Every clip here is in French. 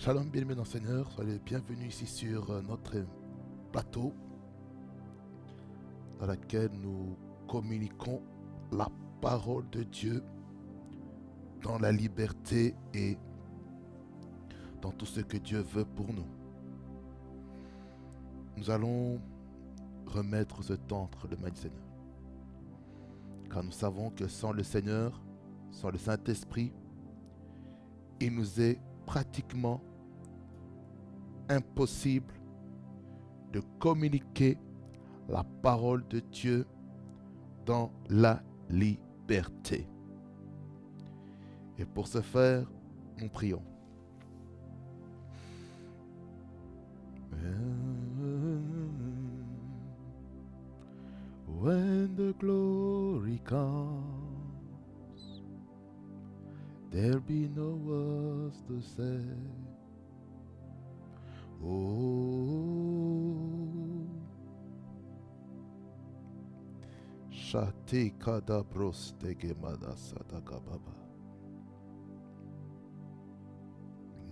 Shalom, bien-aimés dans le Seigneur, soyez les bienvenus ici sur notre plateau dans lequel nous communiquons la parole de Dieu dans la liberté et dans tout ce que Dieu veut pour nous. Nous allons remettre ce temps entre les mains du Seigneur, car nous savons que sans le Seigneur, sans le Saint-Esprit, il nous est pratiquement impossible de communiquer la parole de Dieu dans la liberté. Et pour ce faire, nous prions. When the glory comes, there'll be no words to say. Oh, Shate kadabros tegemada sadakababa.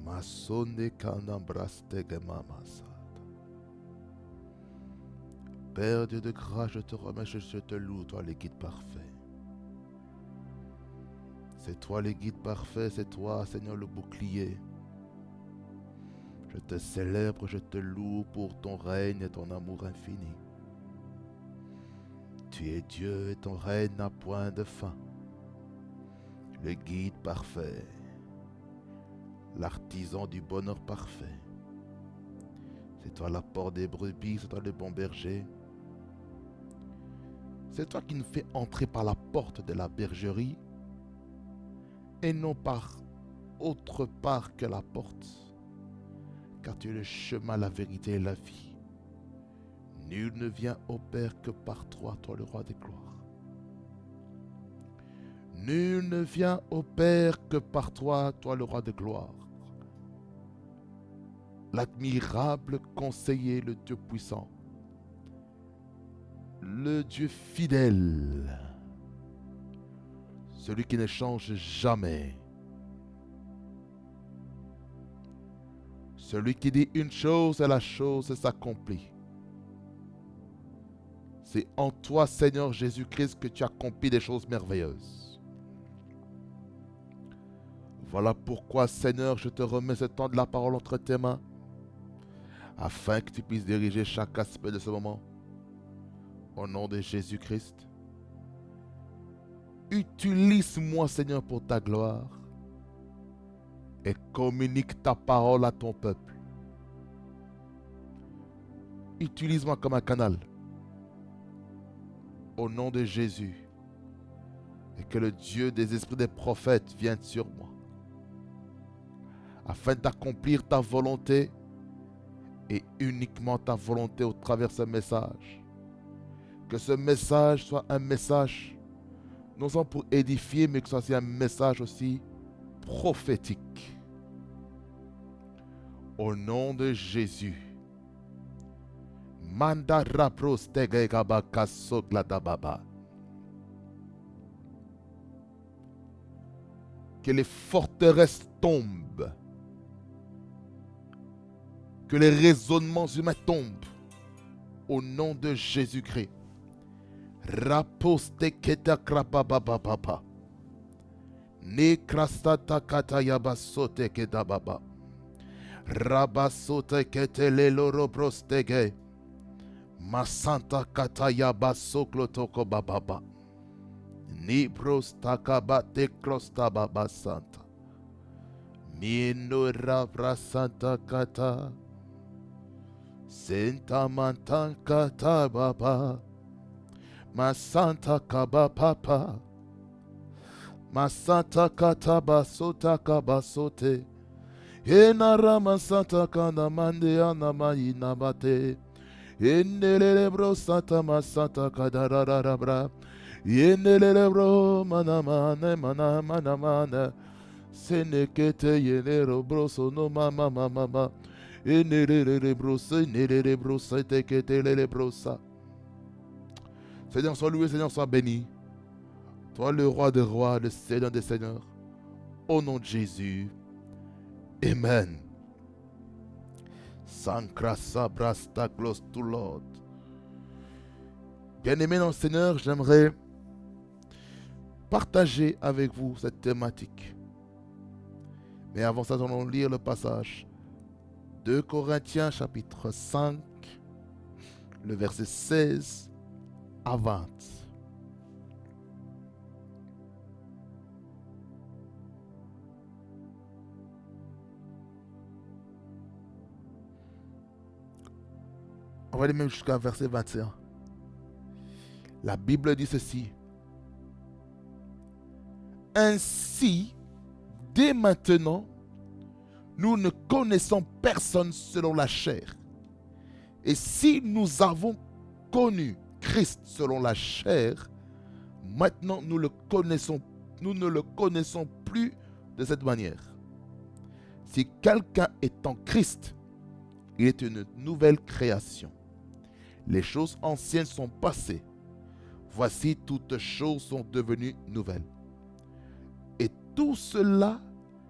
Masone kanambras tegemama sada. Père Dieu de grâce, je te remercie, je te loue, toi le guide parfait. C'est toi le guide parfait, c'est toi, Seigneur, le bouclier. Je te célèbre, je te loue pour ton règne et ton amour infini. Tu es Dieu et ton règne n'a point de fin. Le guide parfait, l'artisan du bonheur parfait. C'est toi la porte des brebis, c'est toi le bon berger. C'est toi qui nous fais entrer par la porte de la bergerie et non par autre part que la porte. Car tu es le chemin, la vérité et la vie. Nul ne vient au Père que par toi, toi le roi des gloires. Nul ne vient au Père que par toi, toi le roi des gloires. L'admirable conseiller, le Dieu puissant. Le Dieu fidèle. Celui qui ne change jamais. Celui qui dit une chose et la chose s'accomplit. C'est en toi, Seigneur Jésus-Christ, que tu accomplis des choses merveilleuses. Voilà pourquoi, Seigneur, je te remets ce temps de la parole entre tes mains, afin que tu puisses diriger chaque aspect de ce moment. Au nom de Jésus-Christ, utilise-moi, Seigneur, pour ta gloire, et communique ta parole à ton peuple. Utilise-moi comme un canal. Au nom de Jésus. Et que le Dieu des esprits des prophètes vienne sur moi. Afin d'accomplir ta volonté. Et uniquement ta volonté au travers de ce message. Que ce message soit un message. Non seulement pour édifier. Mais que ce soit un message aussi prophétique. Au nom de Jésus. Manda rapros tegegaba kasogladababa. Que les forteresses tombent. Que les raisonnements humains tombent. Au nom de Jésus-Christ. Rapos teketa krapabababa. Ne krastata katayabasote kedababa. Rabasote ketele lorobrostege. Masanta kataya basoklo toko bababa. Nibros takaba tekrosta baba santa. Mino rabra santa kata. Senta mantan kata baba. Masanta kaba papa. Masanta kata basota kabasote. Enara masanta kana mande anama inabate. Yendelele bro santa masanta kadararabra. Yendelele bro manamane manamana. Senekete yenero bro sono mama mama. Yendelele bro senelele bro setekete bro sa. Seigneur sois loué, Seigneur sois béni. Toi le roi des rois, le Seigneur des seigneurs. Au nom de Jésus. Amen. Sankrasa brasta glos to Lord. Bien-aimés dans le Seigneur, j'aimerais partager avec vous cette thématique. Mais avant ça, nous allons lire le passage 2 Corinthiens chapitre 5, le verset 16 à 20. On va aller même jusqu'à verset 21. La Bible dit ceci. Ainsi, dès maintenant, nous ne connaissons personne selon la chair. Et si nous avons connu Christ selon la chair, maintenant nous ne le connaissons plus de cette manière. Si quelqu'un est en Christ, il est une nouvelle création. Les choses anciennes sont passées. Voici, toutes choses sont devenues nouvelles. Et tout cela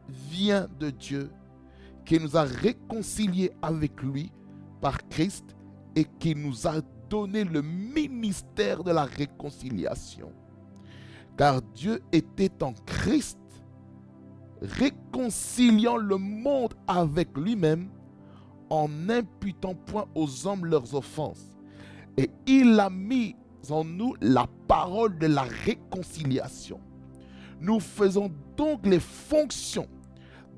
vient de Dieu, qui nous a réconciliés avec lui par Christ et qui nous a donné le ministère de la réconciliation. Car Dieu était en Christ, réconciliant le monde avec lui-même, en n'imputant point aux hommes leurs offenses. Et il a mis en nous la parole de la réconciliation. Nous faisons donc les fonctions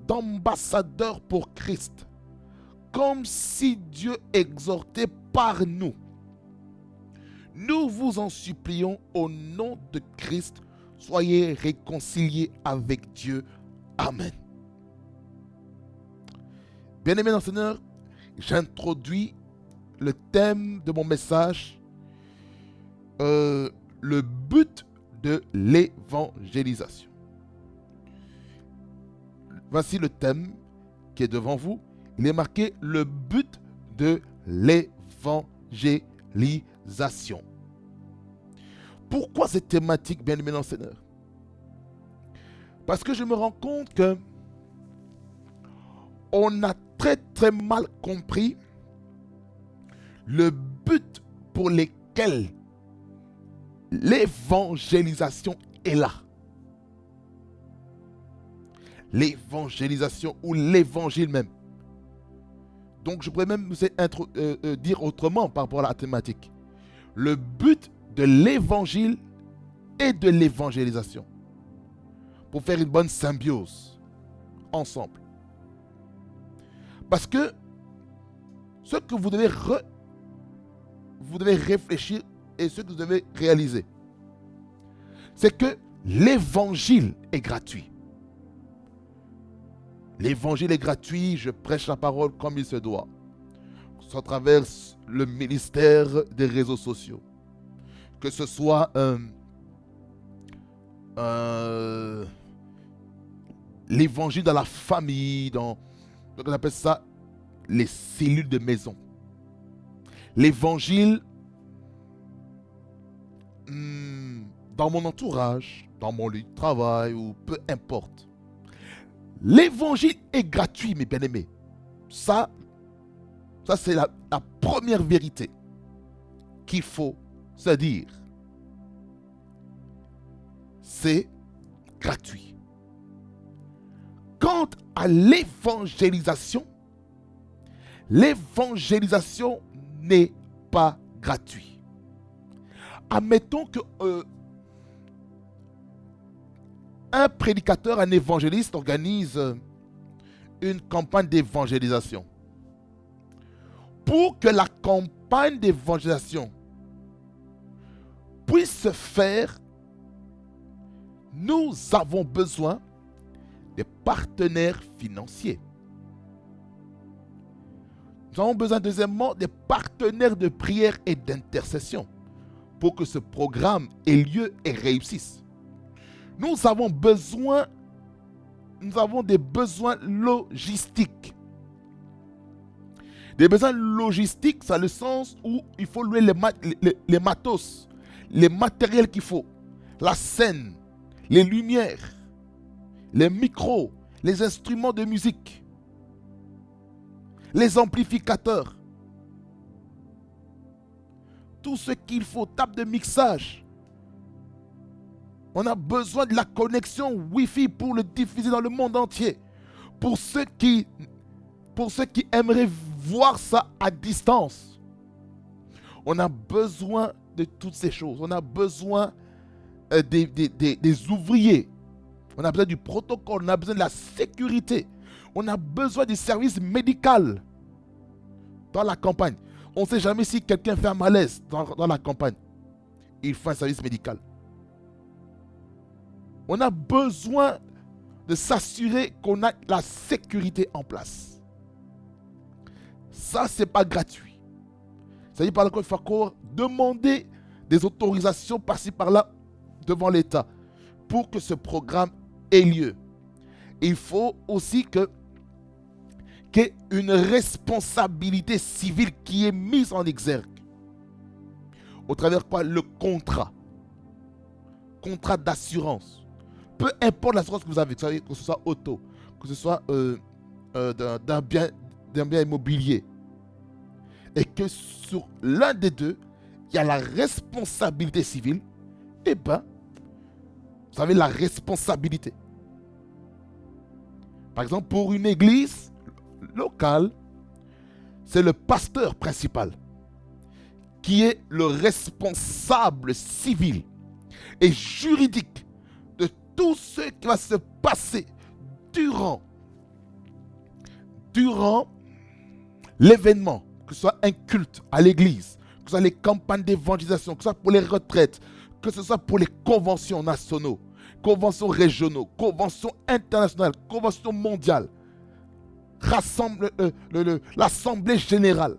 d'ambassadeurs pour Christ, comme si Dieu exhortait par nous. Nous vous en supplions au nom de Christ, soyez réconciliés avec Dieu. Amen. Bien-aimés dans le Seigneur, j'introduis le thème de mon message, le but de l'évangélisation. Voici le thème qui est devant vous. Il est marqué le but de l'évangélisation. Pourquoi cette thématique, bien-aimés dans le Seigneur? Parce que je me rends compte que on a très très mal compris le but pour lequel l'évangélisation est là. L'évangélisation ou l'évangile même. Donc je pourrais même dire autrement par rapport à la thématique. Le but de l'évangile et de l'évangélisation. Pour faire une bonne symbiose ensemble. Parce que ce que vous devez réfléchir et ce que vous devez réaliser, c'est que l'évangile est gratuit. L'évangile est gratuit, je prêche la parole comme il se doit. Ça traverse le ministère des réseaux sociaux. Que ce soit l'évangile dans la famille, donc on appelle ça les cellules de maison. L'évangile dans mon entourage, dans mon lieu de travail ou peu importe. L'évangile est gratuit, mes bien-aimés. Ça c'est la première vérité qu'il faut se dire. C'est gratuit. Quant à l'évangélisation n'est pas gratuite. Admettons que un prédicateur, un évangéliste organise une campagne d'évangélisation. Pour que la campagne d'évangélisation puisse se faire, nous avons besoin de partenaires financiers. Nous avons besoin, deuxièmement, des partenaires de prière et d'intercession pour que ce programme ait lieu et réussisse. Nous avons des besoins logistiques. Des besoins logistiques, ça a le sens où il faut louer les matos, les matériels qu'il faut, la scène, les lumières, les micros, les instruments de musique. les amplificateurs, tout ce qu'il faut, table de mixage. On a besoin de la connexion Wi-Fi pour le diffuser dans le monde entier. Pour ceux qui aimeraient voir ça à distance, on a besoin de toutes ces choses. On a besoin des ouvriers. On a besoin du protocole. On a besoin de la sécurité. On a besoin du service médical dans la campagne. On ne sait jamais si quelqu'un fait un malaise dans la campagne. Il faut un service médical. On a besoin de s'assurer qu'on a la sécurité en place. Ça, ce n'est pas gratuit. Ça veut dire par là qu'il faut encore demander des autorisations par-ci par-là devant l'État pour que ce programme ait lieu. Il faut aussi qu'il y ait une responsabilité civile qui est mise en exergue. Au travers de quoi? Le contrat d'assurance. Peu importe l'assurance que vous avez, que ce soit auto, que ce soit d'un bien immobilier, et que sur l'un des deux, il y a la responsabilité civile, eh bien, vous avez la responsabilité. Par exemple, pour une église locale, c'est le pasteur principal qui est le responsable civil et juridique de tout ce qui va se passer durant l'événement, que ce soit un culte à l'église, que ce soit les campagnes d'évangélisation, que ce soit pour les retraites, que ce soit pour les conventions nationaux, conventions régionaux, conventions internationales, conventions mondiales, l'Assemblée générale.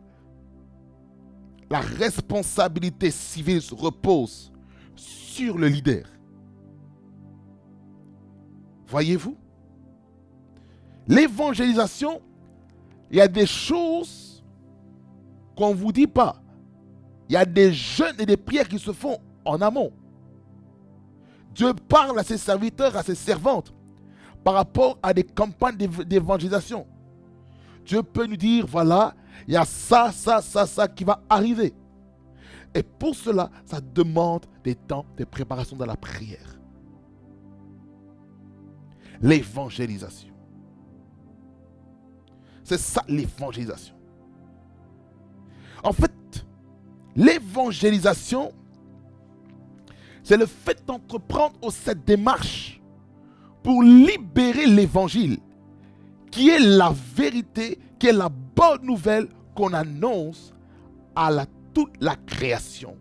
La responsabilité civile se repose sur le leader. Voyez-vous? L'évangélisation, il y a des choses qu'on ne vous dit pas. Il y a des jeûnes et des prières qui se font en amont. Dieu parle à ses serviteurs, à ses servantes, par rapport à des campagnes d'évangélisation. Dieu peut nous dire, voilà, il y a ça qui va arriver. Et pour cela, ça demande des temps de préparation dans la prière. L'évangélisation. C'est ça l'évangélisation. En fait, l'évangélisation, c'est le fait d'entreprendre cette démarche pour libérer l'évangile, qui est la vérité, qui est la bonne nouvelle qu'on annonce à toute la création.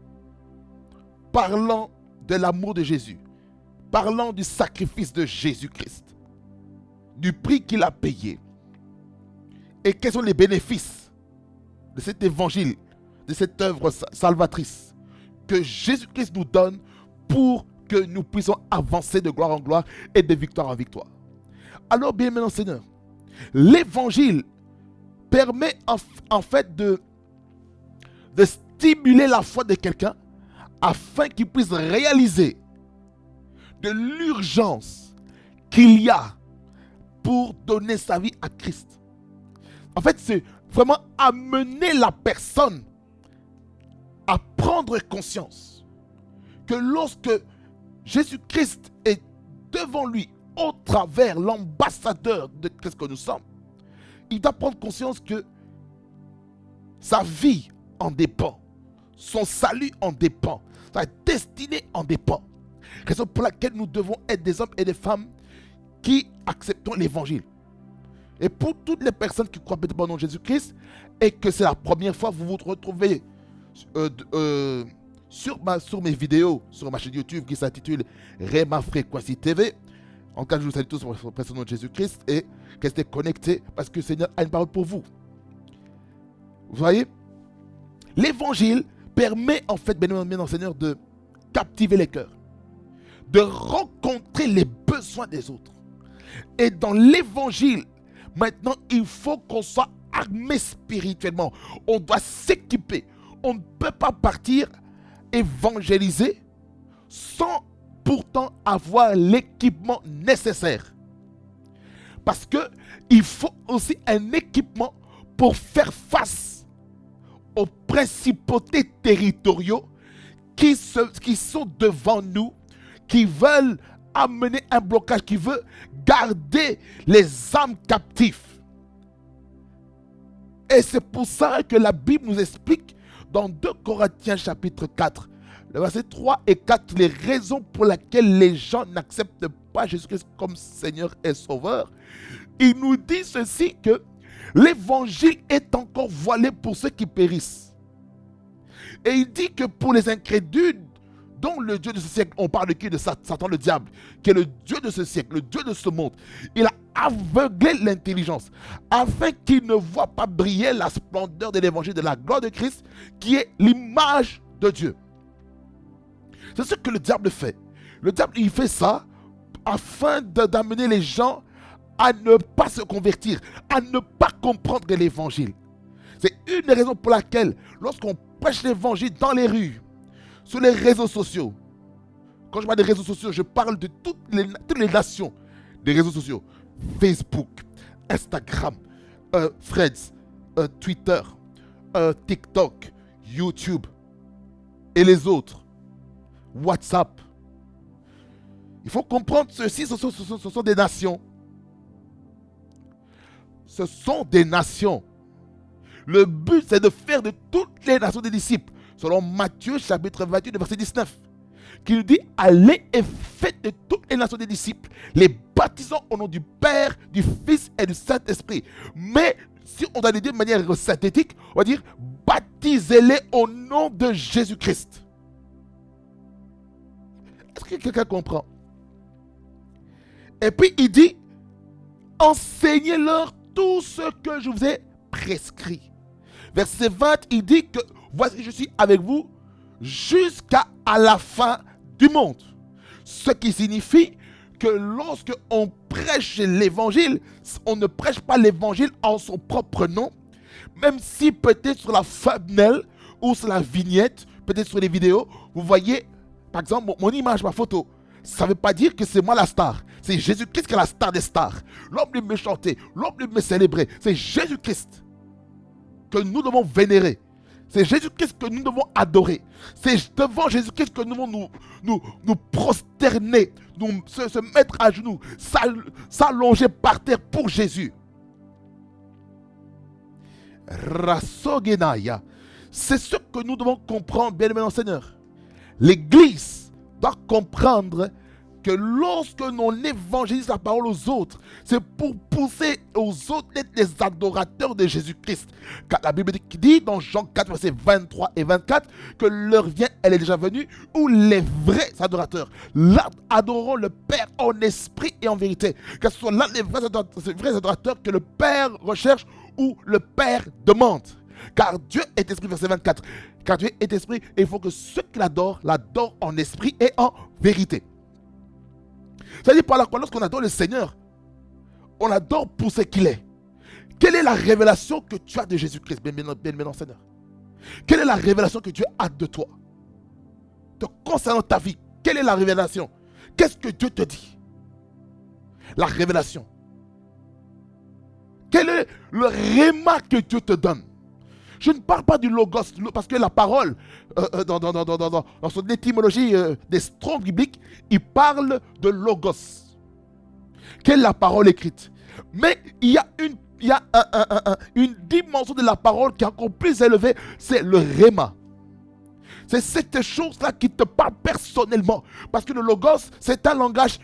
Parlant de l'amour de Jésus, parlant du sacrifice de Jésus-Christ, du prix qu'il a payé, et quels sont les bénéfices de cet évangile, de cette œuvre salvatrice que Jésus-Christ nous donne pour que nous puissions avancer de gloire en gloire et de victoire en victoire. Alors, bien maintenant, Seigneur, l'évangile permet en fait de stimuler la foi de quelqu'un afin qu'il puisse réaliser de l'urgence qu'il y a pour donner sa vie à Christ. En fait, c'est vraiment amener la personne à prendre conscience que lorsque Jésus-Christ est devant lui au travers l'ambassadeur de Christ que nous sommes, il doit prendre conscience que sa vie en dépend, son salut en dépend, sa destinée en dépend. Raison pour laquelle nous devons être des hommes et des femmes qui acceptons l'évangile. Et pour toutes les personnes qui croient peut-être au nom de Jésus-Christ et que c'est la première fois que vous vous retrouvez sur mes vidéos, sur ma chaîne YouTube qui s'intitule Rema Frequency TV. En cas, je vous salue tous pour le nom de Jésus-Christ et restez connectés parce que le Seigneur a une parole pour vous. Vous voyez, l'évangile permet en fait, bien Seigneur, de captiver les cœurs, de rencontrer les besoins des autres. Et dans l'évangile, maintenant, il faut qu'on soit armé spirituellement. On doit s'équiper. On ne peut pas partir évangéliser sans pourtant avoir l'équipement nécessaire. Parce qu'il faut aussi un équipement pour faire face aux principautés territoriaux qui sont devant nous, qui veulent amener un blocage, qui veut garder les âmes captives. Et c'est pour ça que la Bible nous explique dans 2 Corinthiens chapitre 4, le verset 3 et 4, les raisons pour lesquelles les gens n'acceptent pas Jésus-Christ comme Seigneur et Sauveur. Il nous dit ceci, que l'évangile est encore voilé pour ceux qui périssent. Et il dit que pour les incrédules, dont le Dieu de ce siècle, on parle de qui? De Satan le diable, qui est le Dieu de ce siècle, le Dieu de ce monde. Il a aveuglé l'intelligence, afin qu'ils ne voient pas briller la splendeur de l'évangile de la gloire de Christ, qui est l'image de Dieu. C'est ce que le diable fait. Le diable, il fait ça afin d'amener les gens à ne pas se convertir, à ne pas comprendre l'évangile. C'est une des raisons pour laquelle, lorsqu'on prêche l'évangile dans les rues, sur les réseaux sociaux, quand je parle des réseaux sociaux, je parle de toutes les nations des réseaux sociaux. Facebook, Instagram, Threads, Twitter, TikTok, YouTube et les autres. WhatsApp. Il faut comprendre ceci, ce sont des nations. Ce sont des nations. Le but, c'est de faire de toutes les nations des disciples. Selon Matthieu chapitre 28, verset 19. Qui nous dit, allez et faites de toutes les nations des disciples, les baptisant au nom du Père, du Fils et du Saint-Esprit. Mais si on doit le dire de manière synthétique, on va dire, baptisez-les au nom de Jésus-Christ. Est-ce que quelqu'un comprend? Et puis il dit, enseignez-leur tout ce que je vous ai prescrit. Verset 20, il dit que voici, je suis avec vous jusqu'à la fin du monde. Ce qui signifie que lorsque on prêche l'évangile, on ne prêche pas l'évangile en son propre nom, même si peut-être sur la thumbnail ou sur la vignette, peut-être sur les vidéos, vous voyez, par exemple, mon image, ma photo. Ça ne veut pas dire que c'est moi la star. C'est Jésus-Christ qui est la star des stars. L'homme lui me chanter, l'homme lui me célébrer. C'est Jésus-Christ que nous devons vénérer. C'est Jésus-Christ que nous devons adorer. C'est devant Jésus-Christ que nous devons nous prosterner, se mettre à genoux, s'allonger par terre pour Jésus. Rasogenaya. C'est ce que nous devons comprendre, bien-aimés dans le Seigneur. L'Église doit comprendre que lorsque l'on évangélise la parole aux autres, c'est pour pousser aux autres d'être des adorateurs de Jésus-Christ. Car la Bible dit dans Jean 4, versets 23 et 24, que l'heure vient, elle est déjà venue, où les vrais adorateurs adoreront le Père en esprit et en vérité. Car ce sont là les vrais adorateurs que le Père recherche ou le Père demande. Car Dieu est esprit, verset 24. Car Dieu est esprit et il faut que ceux qui l'adorent en esprit et en vérité. C'est-à-dire par là, lorsqu'on adore le Seigneur, on adore pour ce qu'il est. Quelle est la révélation que tu as de Jésus-Christ, bien-aimé Seigneur? Quelle est la révélation que Dieu a de toi? Concernant ta vie, quelle est la révélation? Qu'est-ce que Dieu te dit? La révélation. Quel est le réma que Dieu te donne? Je ne parle pas du logos, parce que la parole, dans son étymologie des Strong bibliques, il parle de logos, qui est la parole écrite. Mais il y a une dimension de la parole qui est encore plus élevée, c'est le réma. C'est cette chose-là qui te parle personnellement. Parce que le logos, c'est un langage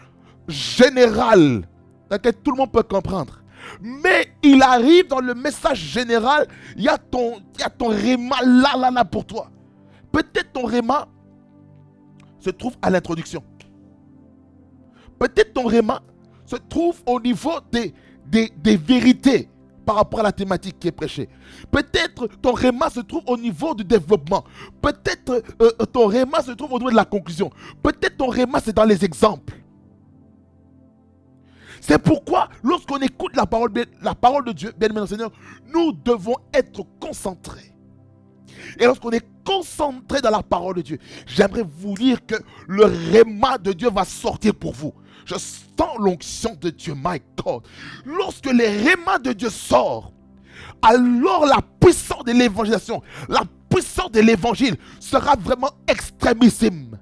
général, dans lequel tout le monde peut comprendre. Mais il arrive dans le message général, il y a ton réma là pour toi. Peut-être ton réma se trouve à l'introduction. Peut-être ton réma se trouve au niveau des vérités par rapport à la thématique qui est prêchée. Peut-être ton réma se trouve au niveau du développement. Peut-être ton réma se trouve au niveau de la conclusion. Peut-être ton réma c'est dans les exemples. C'est pourquoi, lorsqu'on écoute la parole de Dieu, bien-aimé dans le Seigneur, nous devons être concentrés. Et lorsqu'on est concentré dans la parole de Dieu, j'aimerais vous dire que le réma de Dieu va sortir pour vous. Je sens l'onction de Dieu, my God. Lorsque le réma de Dieu sort, alors la puissance de l'évangélisation, la puissance de l'évangile sera vraiment extrémissime.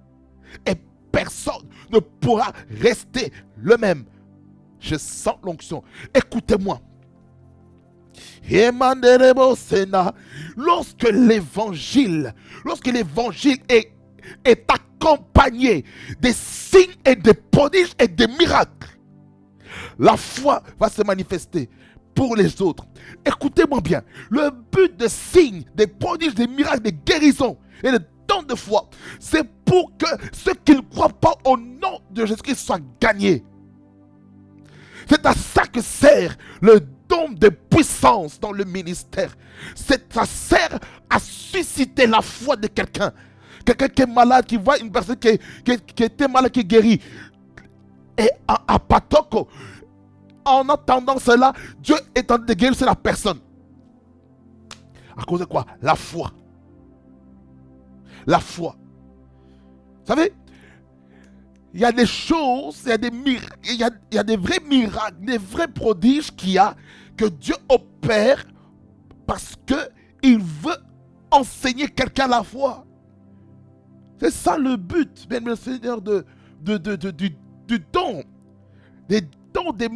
Et personne ne pourra rester le même. Je sens l'onction. Écoutez-moi. Lorsque l'évangile est accompagné des signes et des prodiges et des miracles, la foi va se manifester pour les autres. Écoutez-moi bien. Le but des signes, des prodiges, des miracles, des guérisons et des dons de foi, c'est pour que ceux qui ne croient pas au nom de Jésus-Christ soient gagnés. C'est à ça que sert le don de puissance dans le ministère. Ça sert à susciter la foi de quelqu'un. Quelqu'un qui est malade, qui voit une personne qui était malade, qui guérit. Et à Patoko, en entendant cela, Dieu est en train de guérir la personne. À cause de quoi? La foi. La foi. Vous savez, il y a des choses, il y a des miracles, il y a des vrais miracles, des vrais prodiges que Dieu opère parce qu'il veut enseigner quelqu'un la foi. C'est ça le but, bien le Seigneur, du don. Des dons des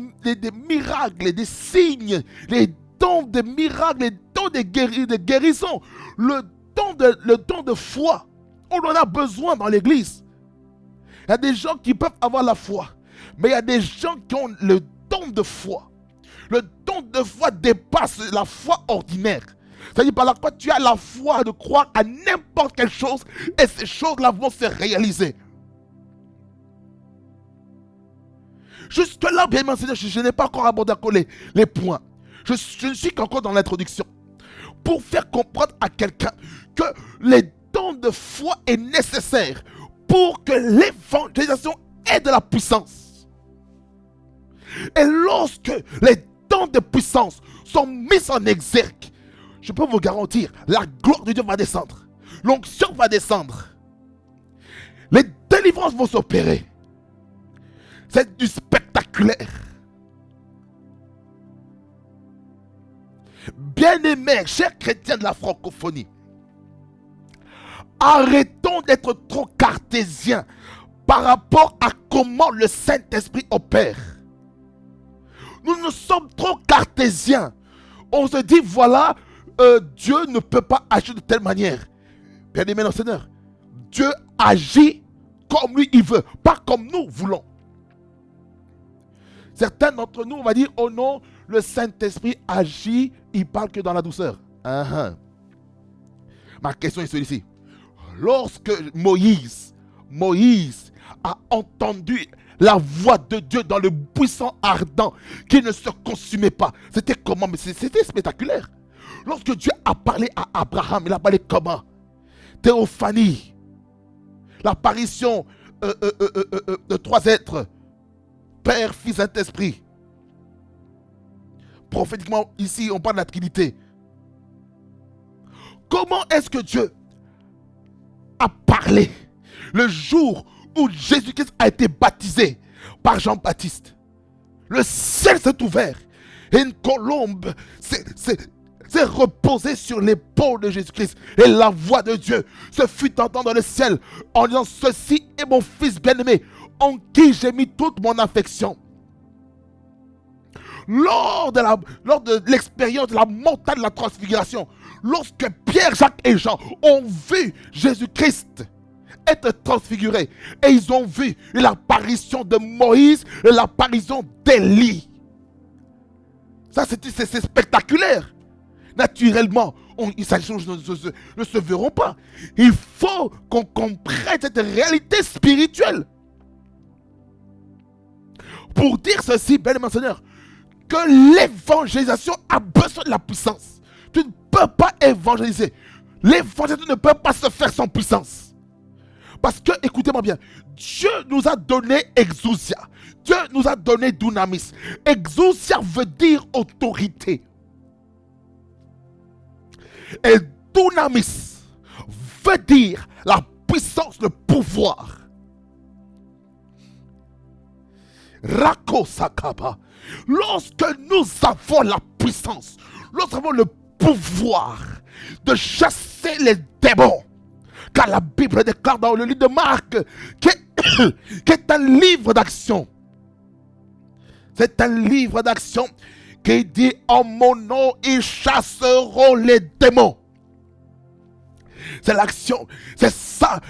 miracles, des signes, les dons des miracles, les dons des guérisons, le don de foi. On en a besoin dans l'église. Il y a des gens qui peuvent avoir la foi, mais il y a des gens qui ont le don de foi. Le don de foi dépasse la foi ordinaire. C'est-à-dire par la foi, tu as la foi de croire à n'importe quelle chose et ces choses-là vont se réaliser. Jusque-là, bien enseigné, je n'ai pas encore abordé les points. Je ne suis qu'encore dans l'introduction. Pour faire comprendre à quelqu'un que les dons de foi est nécessaire pour que l'évangélisation ait de la puissance. Et lorsque les dons de puissance sont mis en exergue, je peux vous garantir, la gloire de Dieu va descendre. L'onction va descendre. Les délivrances vont s'opérer. C'est du spectaculaire. Bien-aimés, chers chrétiens de la francophonie, arrêtons d'être trop cartésiens par rapport à comment le Saint-Esprit opère. Nous sommes trop cartésiens. On se dit, voilà, Dieu ne peut pas agir de telle manière. Bien-aimés dans le Seigneur, Dieu agit comme lui il veut, pas comme nous voulons. Certains d'entre nous, on va dire, oh non, le Saint-Esprit agit, il parle que dans la douceur. Ma question est celle-ci. Lorsque Moïse a entendu la voix de Dieu dans le buisson ardent qui ne se consumait pas, c'était comment? Mais c'était spectaculaire. Lorsque Dieu a parlé à Abraham, il a parlé comment? Théophanie, l'apparition de trois êtres, Père, Fils, Saint-Esprit. Prophétiquement, ici, on parle de la Trinité. Comment est-ce que Dieu a parlé le jour où Jésus-Christ a été baptisé par Jean-Baptiste? Le ciel s'est ouvert et une colombe s'est reposée sur l'épaule de Jésus-Christ. Et la voix de Dieu se fut entendue dans le ciel en disant, ceci est mon Fils bien-aimé, en qui j'ai mis toute mon affection. Lors de l'expérience de la montagne de la transfiguration, lorsque Pierre, Jacques et Jean ont vu Jésus-Christ être transfiguré, et ils ont vu l'apparition de Moïse et l'apparition d'Élie. Ça, c'est spectaculaire. Naturellement, ces choses ne se verront pas. Il faut qu'on comprenne cette réalité spirituelle. Pour dire ceci, bien aimé Seigneur, que l'évangélisation a besoin de la puissance. Tu ne peux pas évangéliser. L'évangélisation ne peut pas se faire sans puissance. Parce que, écoutez-moi bien, Dieu nous a donné exousia. Dieu nous a donné dunamis. Exousia veut dire autorité. Et dunamis veut dire la puissance, le pouvoir. Rako Sakaba. Lorsque nous avons la puissance, Nous avons le pouvoir de chasser les démons. Car la Bible déclare dans le livre de Marc qui est un livre d'action. C'est un livre d'action qui dit en mon nom ils chasseront les démons. C'est l'action, c'est ça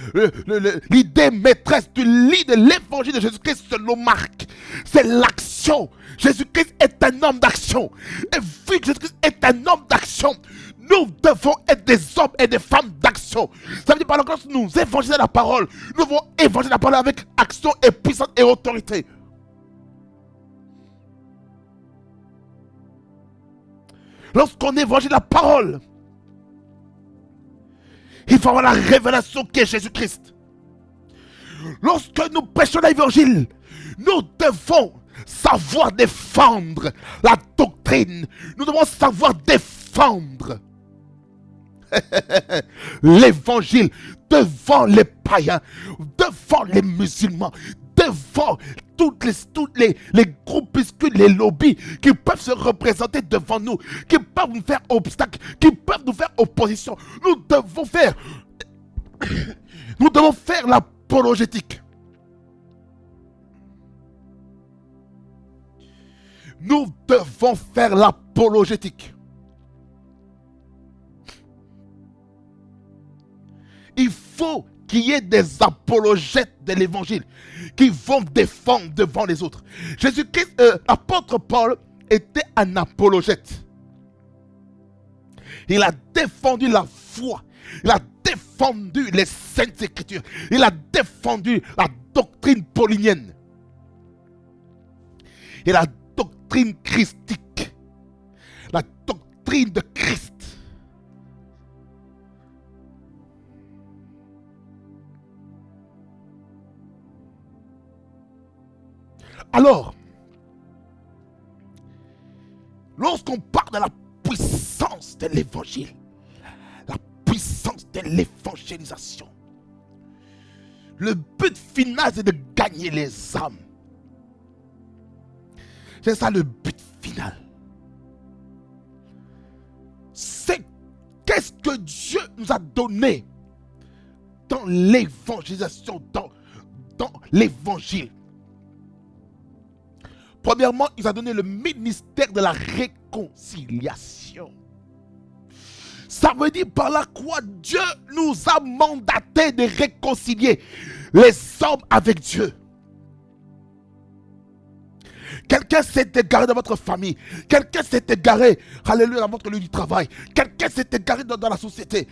l'idée maîtresse du livre de l'évangile de Jésus-Christ selon Marc. C'est l'action. Jésus-Christ est un homme d'action. Et vu que Jésus-Christ est un homme d'action, nous devons être des hommes et des femmes d'action. Ça veut dire par exemple, nous évangélisons la parole. Nous devons évangéliser la parole avec action et puissance et autorité. Lorsqu'on évangélise la parole, il faut avoir la révélation qui est Jésus-Christ. Lorsque nous prêchons l'évangile, nous devons savoir défendre la doctrine. Nous devons savoir défendre l'évangile devant les païens, devant les musulmans, devant toutes les groupuscules, les lobbies qui peuvent se représenter devant nous, qui peuvent nous faire obstacle, qui peuvent nous faire opposition. Nous devons faire l'apologétique. Nous devons faire l'apologétique. Il faut qu'il y ait des apologètes de l'évangile qui vont défendre devant les autres. Jésus-Christ, l'apôtre Paul était un apologète. Il a défendu la foi. Il a défendu les saintes écritures. Il a défendu la doctrine paulinienne. Et la doctrine christique. La doctrine de Christ. Alors, lorsqu'on parle de la puissance de l'évangile, la puissance de l'évangélisation, le but final c'est de gagner les âmes. C'est ça le but final. C'est qu'est-ce que Dieu nous a donné dans l'évangélisation, dans l'évangile. Premièrement, il a donné le ministère de la réconciliation. Ça veut dire par là quoi Dieu nous a mandaté de réconcilier les hommes avec Dieu. Quelqu'un s'est égaré dans votre famille. Quelqu'un s'est égaré, alléluia, dans votre lieu du travail. Quelqu'un s'est égaré dans la société.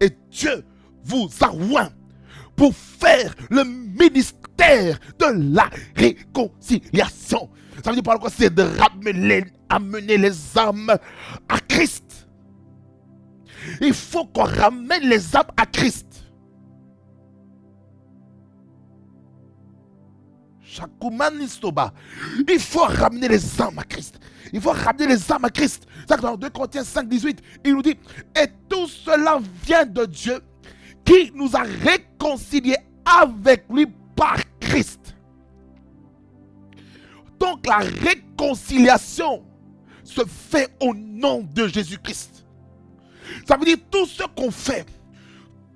Et Dieu vous a oint pour faire le ministère de la réconciliation. Ça veut dire par quoi? C'est de amener les âmes à Christ. Il faut qu'on ramène les âmes à Christ. Il faut ramener les âmes à Christ. Il faut ramener les âmes à Christ. C'est dans 2 Corinthiens 5, 18, il nous dit, et tout cela vient de Dieu qui nous a réconciliés avec lui par Christ. Donc la réconciliation se fait au nom de Jésus-Christ. Ça veut dire tout ce qu'on fait,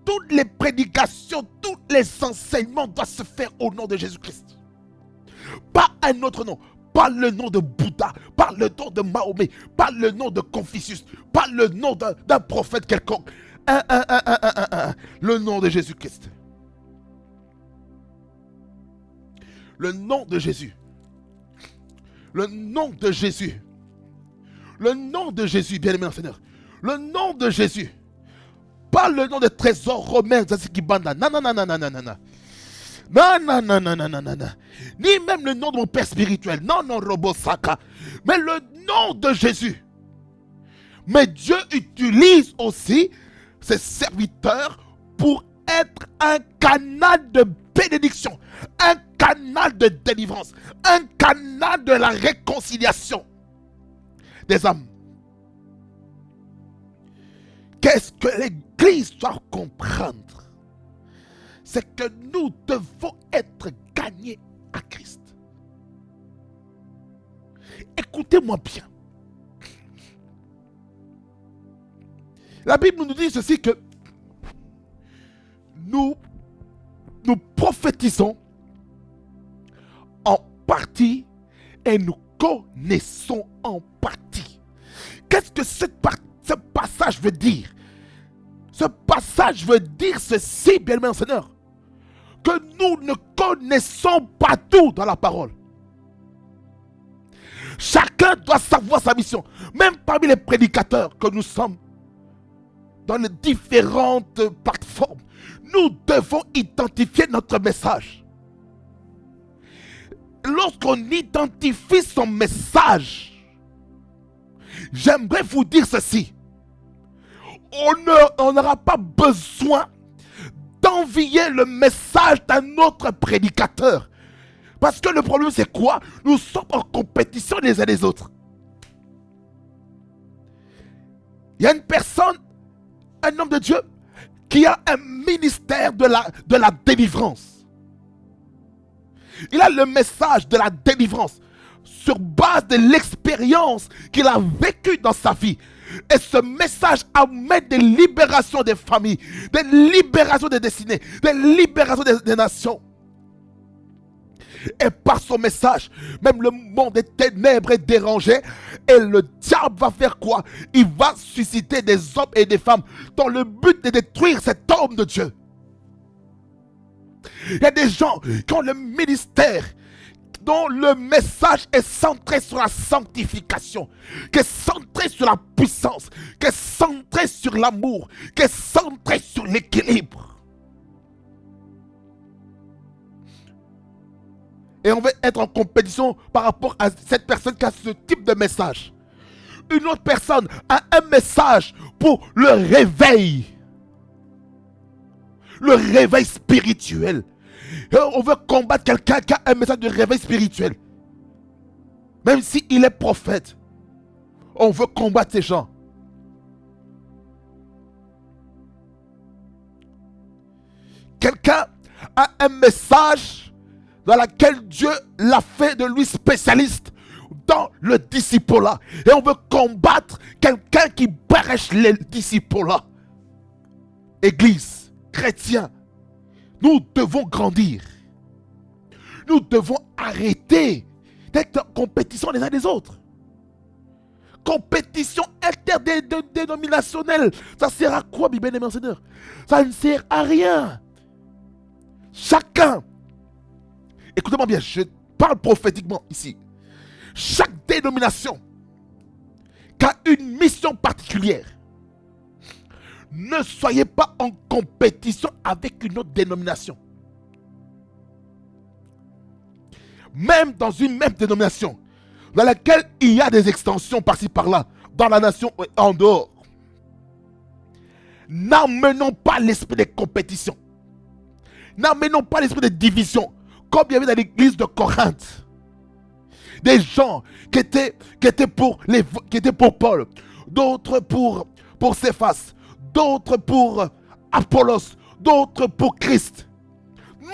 toutes les prédications, tous les enseignements doivent se faire au nom de Jésus-Christ. Pas un autre nom. Pas le nom de Bouddha, pas le nom de Mahomet, pas le nom de Confucius, pas le nom d'un prophète quelconque. Le nom de Jésus-Christ. Le nom de Jésus. Le nom de Jésus. Le nom de Jésus, bien-aimé Seigneur. Le nom de Jésus. Pas le nom de trésor romain, Zazikibanda. Non, non, non, non, non, non, non. Non, non, non, non, non, non, non, non. Ni même le nom de mon père spirituel. Non, non, Robosaka. Mais le nom de Jésus. Mais Dieu utilise aussi ses serviteurs pour être un canal de bénédiction, un canal de délivrance, un canal de la réconciliation des âmes. Qu'est-ce que l'Église doit comprendre? C'est que nous devons être gagnés à Christ. Écoutez-moi bien. La Bible nous dit ceci que nous prophétisons en partie et nous connaissons en partie. Qu'est-ce que ce passage veut dire? Ce passage veut dire ceci, bien-aimé Seigneur, que nous ne connaissons pas tout dans la parole. Chacun doit savoir sa mission. Même parmi les prédicateurs que nous sommes, dans les différentes plateformes, nous devons identifier notre message. Lorsqu'on identifie son message, j'aimerais vous dire ceci. On n'aura pas besoin d'envier le message d'un autre prédicateur. Parce que le problème c'est quoi? Nous sommes en compétition les uns les autres. Il y a une personne, un homme de Dieu, qui a un ministère de la délivrance. Il a le message de la délivrance sur base de l'expérience qu'il a vécue dans sa vie. Et ce message amène des libérations des familles, des libérations des destinées, des libérations des nations. Et par son message, même le monde des ténèbres est dérangé. Et le diable va faire quoi? Il va susciter des hommes et des femmes dans le but de détruire cet homme de Dieu. Il y a des gens qui ont le ministère dont le message est centré sur la sanctification, qui est centré sur la puissance, qui est centré sur l'amour, qui est centré sur l'équilibre. Et on veut être en compétition par rapport à cette personne qui a ce type de message. Une autre personne a un message pour le réveil. Le réveil spirituel. Et on veut combattre quelqu'un qui a un message de réveil spirituel. Même s'il est prophète. On veut combattre ces gens. Quelqu'un a un message dans lequel Dieu l'a fait de lui spécialiste dans le disciple-là. Et on veut combattre quelqu'un qui prêche les disciples-là. Église, chrétien, nous devons grandir. Nous devons arrêter d'être en compétition les uns des autres. Compétition interdénominationnelle. Ça sert à quoi, bien aimé Seigneur? Ça ne sert à rien. Chacun, écoutez-moi bien, je parle prophétiquement ici. Chaque dénomination qui a une mission particulière, ne soyez pas en compétition avec une autre dénomination. Même dans une même dénomination, dans laquelle il y a des extensions par-ci par-là, dans la nation et en dehors. N'amenons pas l'esprit de compétition. N'amenons pas l'esprit de division, comme il y avait dans l'église de Corinthe. Des gens qui étaient pour Paul, d'autres pour Céphas, d'autres pour Apollos, d'autres pour Christ.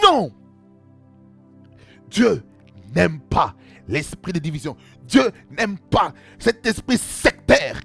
Non! Dieu n'aime pas l'esprit de division. Dieu n'aime pas cet esprit sectaire.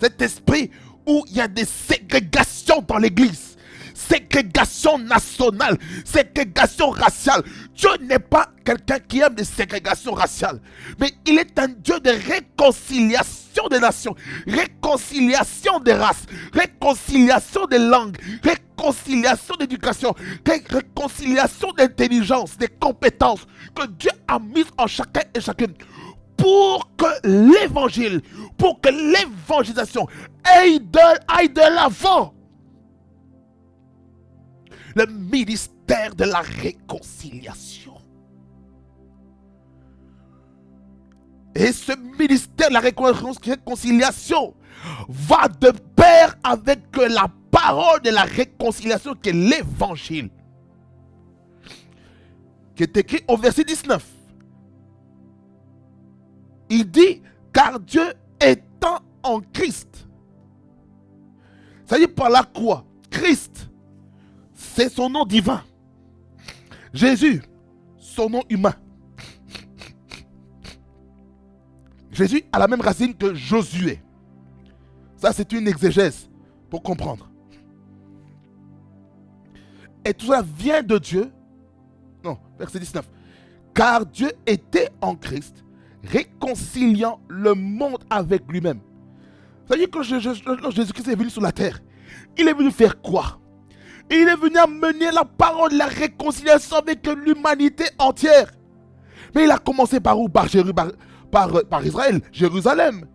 Cet esprit où il y a des ségrégations dans l'église. Ségrégation nationale, ségrégation raciale. Dieu n'est pas quelqu'un qui aime des ségrégations raciales, mais il est un Dieu de réconciliation des nations, réconciliation des races, réconciliation des langues, réconciliation d'éducation, réconciliation d'intelligence, des compétences que Dieu a mises en chacun et chacune pour que l'évangélisation aille de l'avant. Le ministère de la réconciliation. Et ce ministère de la réconciliation va de pair avec la parole de la réconciliation qui est l'évangile. Qui est écrit au verset 19. Il dit, car Dieu étant en Christ. Ça dit par là quoi? Christ, c'est son nom divin. Jésus, son nom humain. Jésus a la même racine que Josué. Ça, c'est une exégèse pour comprendre. Et tout ça vient de Dieu. Non, verset 19. Car Dieu était en Christ, réconciliant le monde avec lui-même. Ça veut dire que quand Jésus-Christ est venu sur la terre, il est venu faire quoi? Il est venu amener la parole de la réconciliation avec l'humanité entière. Mais il a commencé par où? Par Israël, Jérusalem.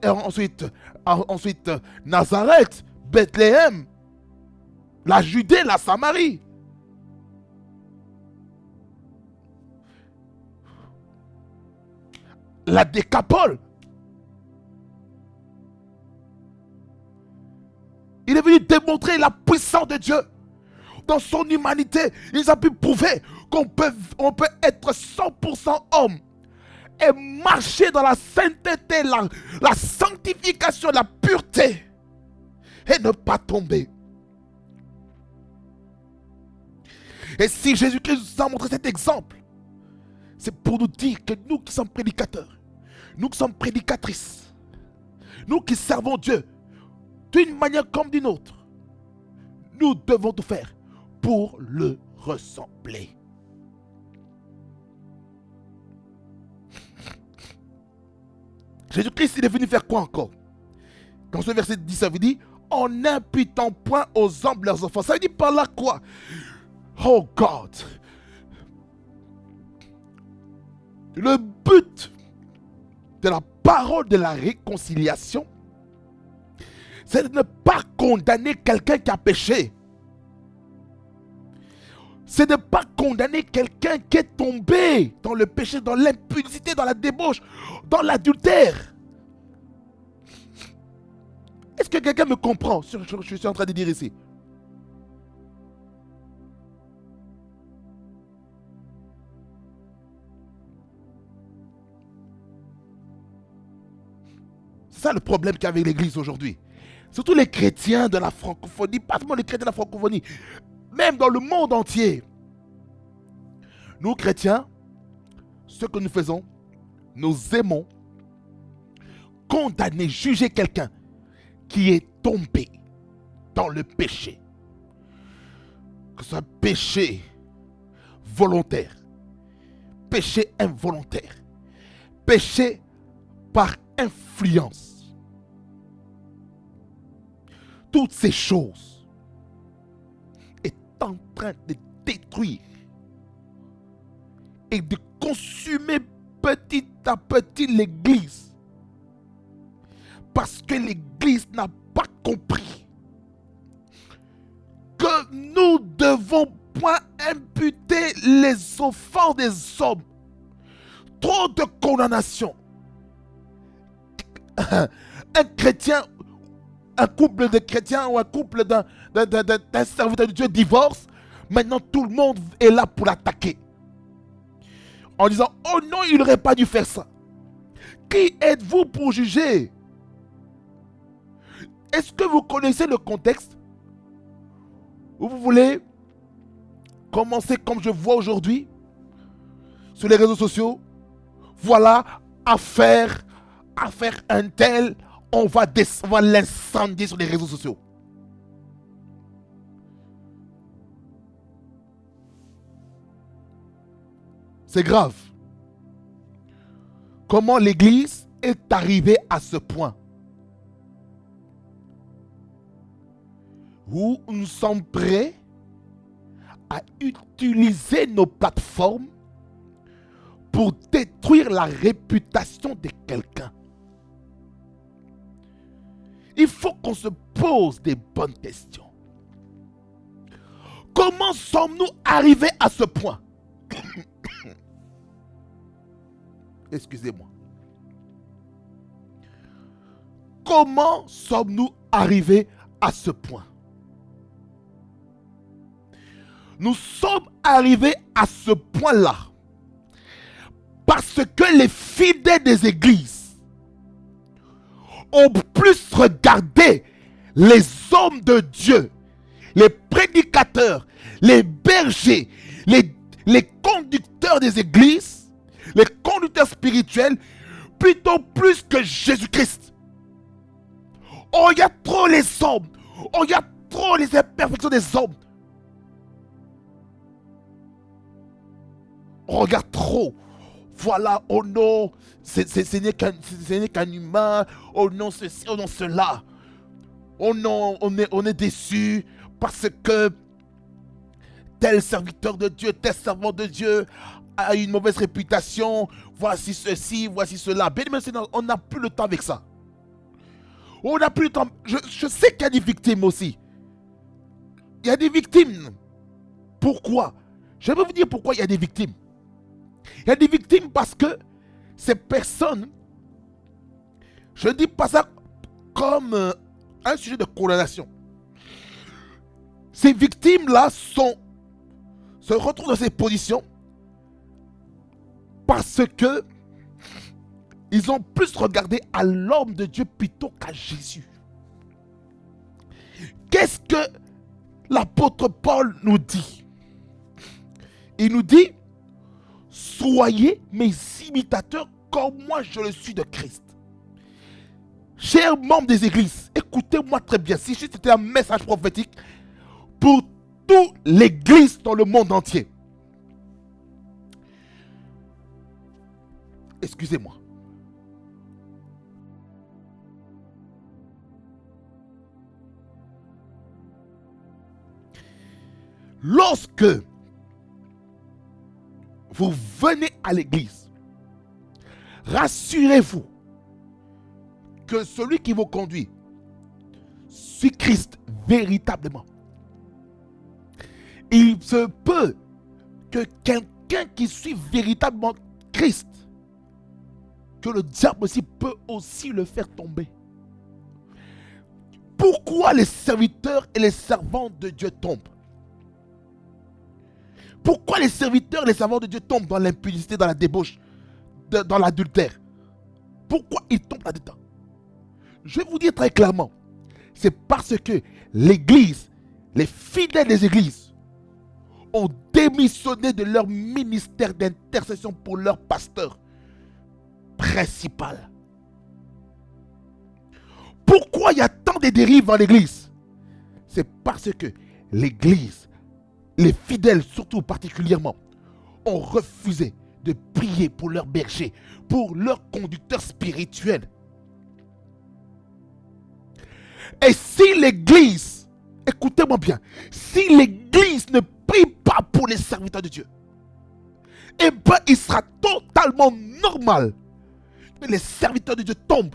Et ensuite Nazareth, Bethléem, la Judée, la Samarie. La Décapole. Il est venu démontrer la puissance de Dieu. Dans son humanité, il a pu prouver qu'on peut être 100% homme et marcher dans la sainteté, la sanctification, la pureté et ne pas tomber. Et si Jésus-Christ nous a montré cet exemple, c'est pour nous dire que nous qui sommes prédicateurs, nous qui sommes prédicatrices, nous qui servons Dieu d'une manière comme d'une autre, nous devons tout faire pour le ressembler. Jésus-Christ, il est venu faire quoi encore? Dans ce verset 10, ça veut dire en n'imputant point aux hommes leurs offenses. Ça veut dire par là quoi? Oh God! Le but de la parole de la réconciliation, c'est de ne pas condamner quelqu'un qui a péché. C'est de ne pas condamner quelqu'un qui est tombé dans le péché, dans l'impudicité, dans la débauche, dans l'adultère. Est-ce que quelqu'un me comprend ce que je suis en train de dire ici? C'est ça le problème qu'il y a avec l'église aujourd'hui. Surtout les chrétiens de la francophonie, pas seulement les chrétiens de la francophonie, même dans le monde entier. Nous chrétiens, ce que nous faisons, nous aimons condamner, juger quelqu'un qui est tombé dans le péché. Que ce soit péché volontaire, péché involontaire, péché par influence. Toutes ces choses est en train de détruire et de consumer petit à petit l'église. Parce que l'église n'a pas compris que nous devons point imputer les offenses des hommes. Trop de condamnation. Un chrétien, un couple de chrétiens ou un couple d'un serviteur de Dieu divorce, maintenant tout le monde est là pour l'attaquer. En disant, oh non, il n'aurait pas dû faire ça. Qui êtes-vous pour juger? Est-ce que vous connaissez le contexte? Ou vous voulez commencer comme je vois aujourd'hui sur les réseaux sociaux? Voilà, affaire un tel, on va l'incendier sur les réseaux sociaux. C'est grave. Comment l'église est arrivée à ce point où nous sommes prêts à utiliser nos plateformes pour détruire la réputation de quelqu'un. Il faut qu'on se pose des bonnes questions. Comment sommes-nous arrivés à ce point? Excusez-moi. Comment sommes-nous arrivés à ce point? Nous sommes arrivés à ce point-là parce que les fidèles des églises ont plus regardé les hommes de Dieu, les prédicateurs, les bergers, les conducteurs des églises, les conducteurs spirituels, plutôt plus que Jésus-Christ. On regarde trop les hommes. On regarde trop les imperfections des hommes. On regarde trop. Voilà, oh non, ce n'est qu'un humain. Oh non, ceci, oh non, cela. Oh non, on est déçu parce que tel serviteur de Dieu, tel servant de Dieu a une mauvaise réputation. Voici ceci, voici cela. Bien, on n'a plus le temps avec ça. On n'a plus le temps. Je sais qu'il y a des victimes aussi. Il y a des victimes. Pourquoi? Je vais vous dire pourquoi il y a des victimes. Il y a des victimes parce que ces personnes, je ne dis pas ça comme un sujet de condamnation. Ces victimes-là se retrouvent dans ces positions parce que ils ont plus regardé à l'homme de Dieu plutôt qu'à Jésus. Qu'est-ce que l'apôtre Paul nous dit? Il nous dit: soyez mes imitateurs comme moi je le suis de Christ. Chers membres des églises, écoutez-moi très bien. Si c'était un message prophétique pour toute l'église dans le monde entier. Excusez-moi. Lorsque vous venez à l'église, rassurez-vous que celui qui vous conduit suit Christ véritablement. Il se peut que quelqu'un qui suit véritablement Christ, que le diable aussi peut aussi le faire tomber. Pourquoi les serviteurs et les servants de Dieu tombent? Pourquoi les serviteurs et les servants de Dieu tombent dans l'impudicité, dans la débauche, dans l'adultère? Pourquoi ils tombent là-dedans? Je vais vous dire très clairement, c'est parce que l'église, les fidèles des églises, ont démissionné de leur ministère d'intercession pour leur pasteur principal. Pourquoi il y a tant de dérives dans l'église? C'est parce que l'église, les fidèles surtout particulièrement, ont refusé de prier pour leur berger, pour leur conducteur spirituel. Et si l'église, écoutez-moi bien, si l'église ne prie pas pour les serviteurs de Dieu, eh bien il sera totalement normal que les serviteurs de Dieu tombent.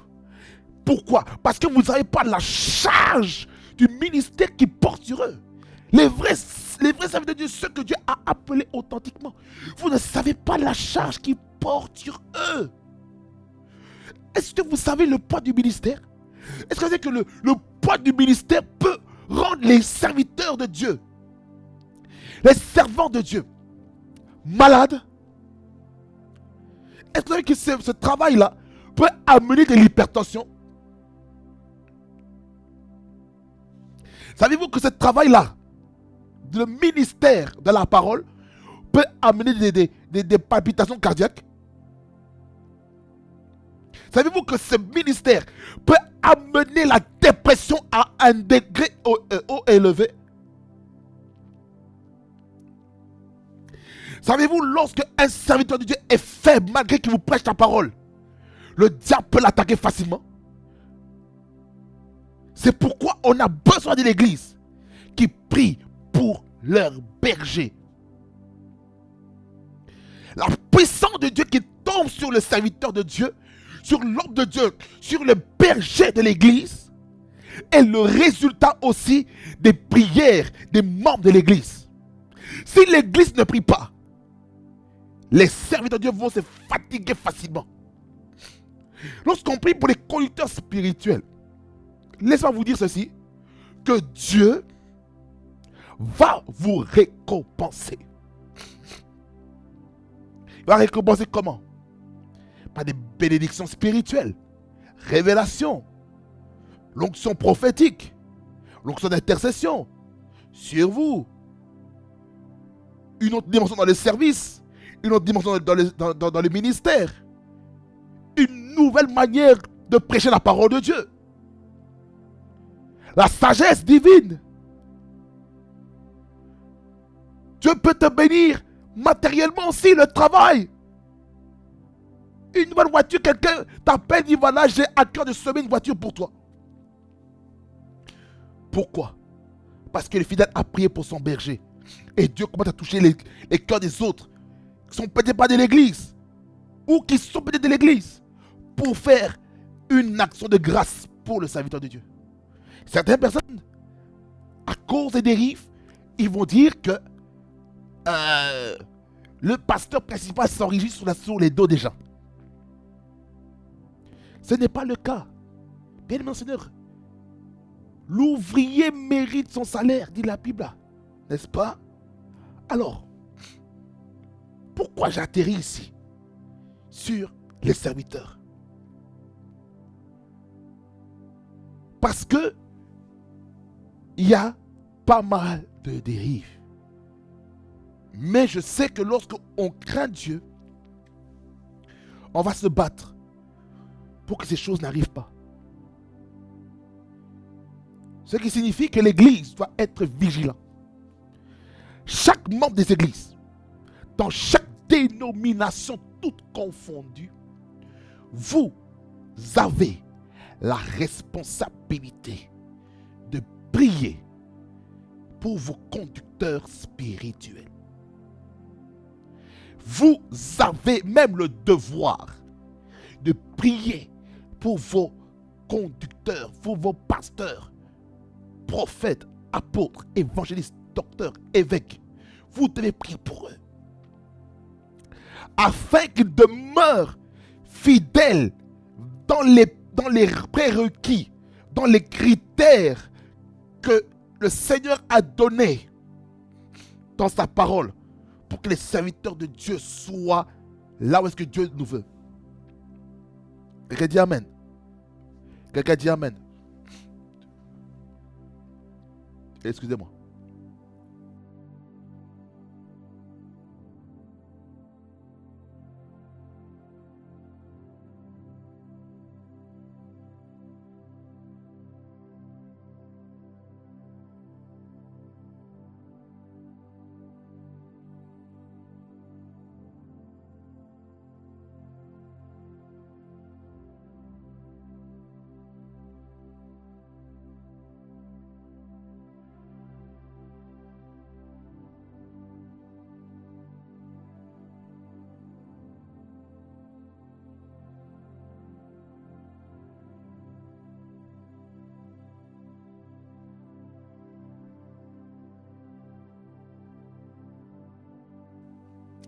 Pourquoi? Parce que vous n'avez pas la charge du ministère qui porte sur eux. Les vrais serviteurs de Dieu, ceux que Dieu a appelés authentiquement, vous ne savez pas la charge qui porte sur eux. Est-ce que vous savez le poids du ministère? Est-ce que vous savez que le poids du ministère peut rendre les serviteurs de Dieu, les servants de Dieu, malades? Est-ce que vous savez que ce travail-là peut amener de l'hypertension? Savez-vous que ce travail-là, le ministère de la parole, peut amener des palpitations cardiaques? Savez-vous que ce ministère peut amener la dépression à un degré haut élevé? Savez-vous, lorsque un serviteur de Dieu est faible, malgré qu'il vous prêche la parole, le diable peut l'attaquer facilement? C'est pourquoi on a besoin de l'église qui prie pour leur berger. La puissance de Dieu qui tombe sur le serviteur de Dieu, sur l'homme de Dieu, sur le berger de l'église, est le résultat aussi des prières des membres de l'église. Si l'église ne prie pas, les serviteurs de Dieu vont se fatiguer facilement. Lorsqu'on prie pour les conducteurs spirituels, laissez-moi vous dire ceci, que Dieu va vous récompenser. Il va récompenser comment? Par des bénédictions spirituelles, révélations, l'onction prophétique, l'onction d'intercession sur vous, une autre dimension dans le service, une autre dimension dans le ministère, une nouvelle manière de prêcher la parole de Dieu. la sagesse divine. Dieu peut te bénir matériellement aussi, le travail. Une nouvelle voiture, quelqu'un t'appelle, dit voilà, j'ai à cœur de semer une voiture pour toi. Pourquoi? Parce que le fidèle a prié pour son berger. Et Dieu commence à toucher les cœurs des autres qui sont peut-être pas de l'église ou qui sont peut-être de l'église pour faire une action de grâce pour le serviteur de Dieu. Certaines personnes, à cause des dérives, ils vont dire que le pasteur principal s'enregistre sur les dos des gens. Ce n'est pas le cas. Bien aimé Seigneur, l'ouvrier mérite son salaire, dit la Bible, n'est-ce pas? Alors, pourquoi j'atterris ici sur les serviteurs? Parce que il y a pas mal de dérives. Mais je sais que lorsqu'on craint Dieu, on va se battre pour que ces choses n'arrivent pas. Ce qui signifie que l'Église doit être vigilant. Chaque membre des églises, dans chaque dénomination toute confondue, vous avez la responsabilité de prier pour vos conducteurs spirituels. Vous avez même le devoir de prier pour vos conducteurs, pour vos pasteurs, prophètes, apôtres, évangélistes, docteurs, évêques. Vous devez prier pour eux. Afin qu'ils demeurent fidèles dans les prérequis, dans les critères que le Seigneur a donnés dans sa parole pour que les serviteurs de Dieu soient là où est-ce que Dieu nous veut. Quelqu'un dit Amen. Quelqu'un dit Amen. Excusez-moi.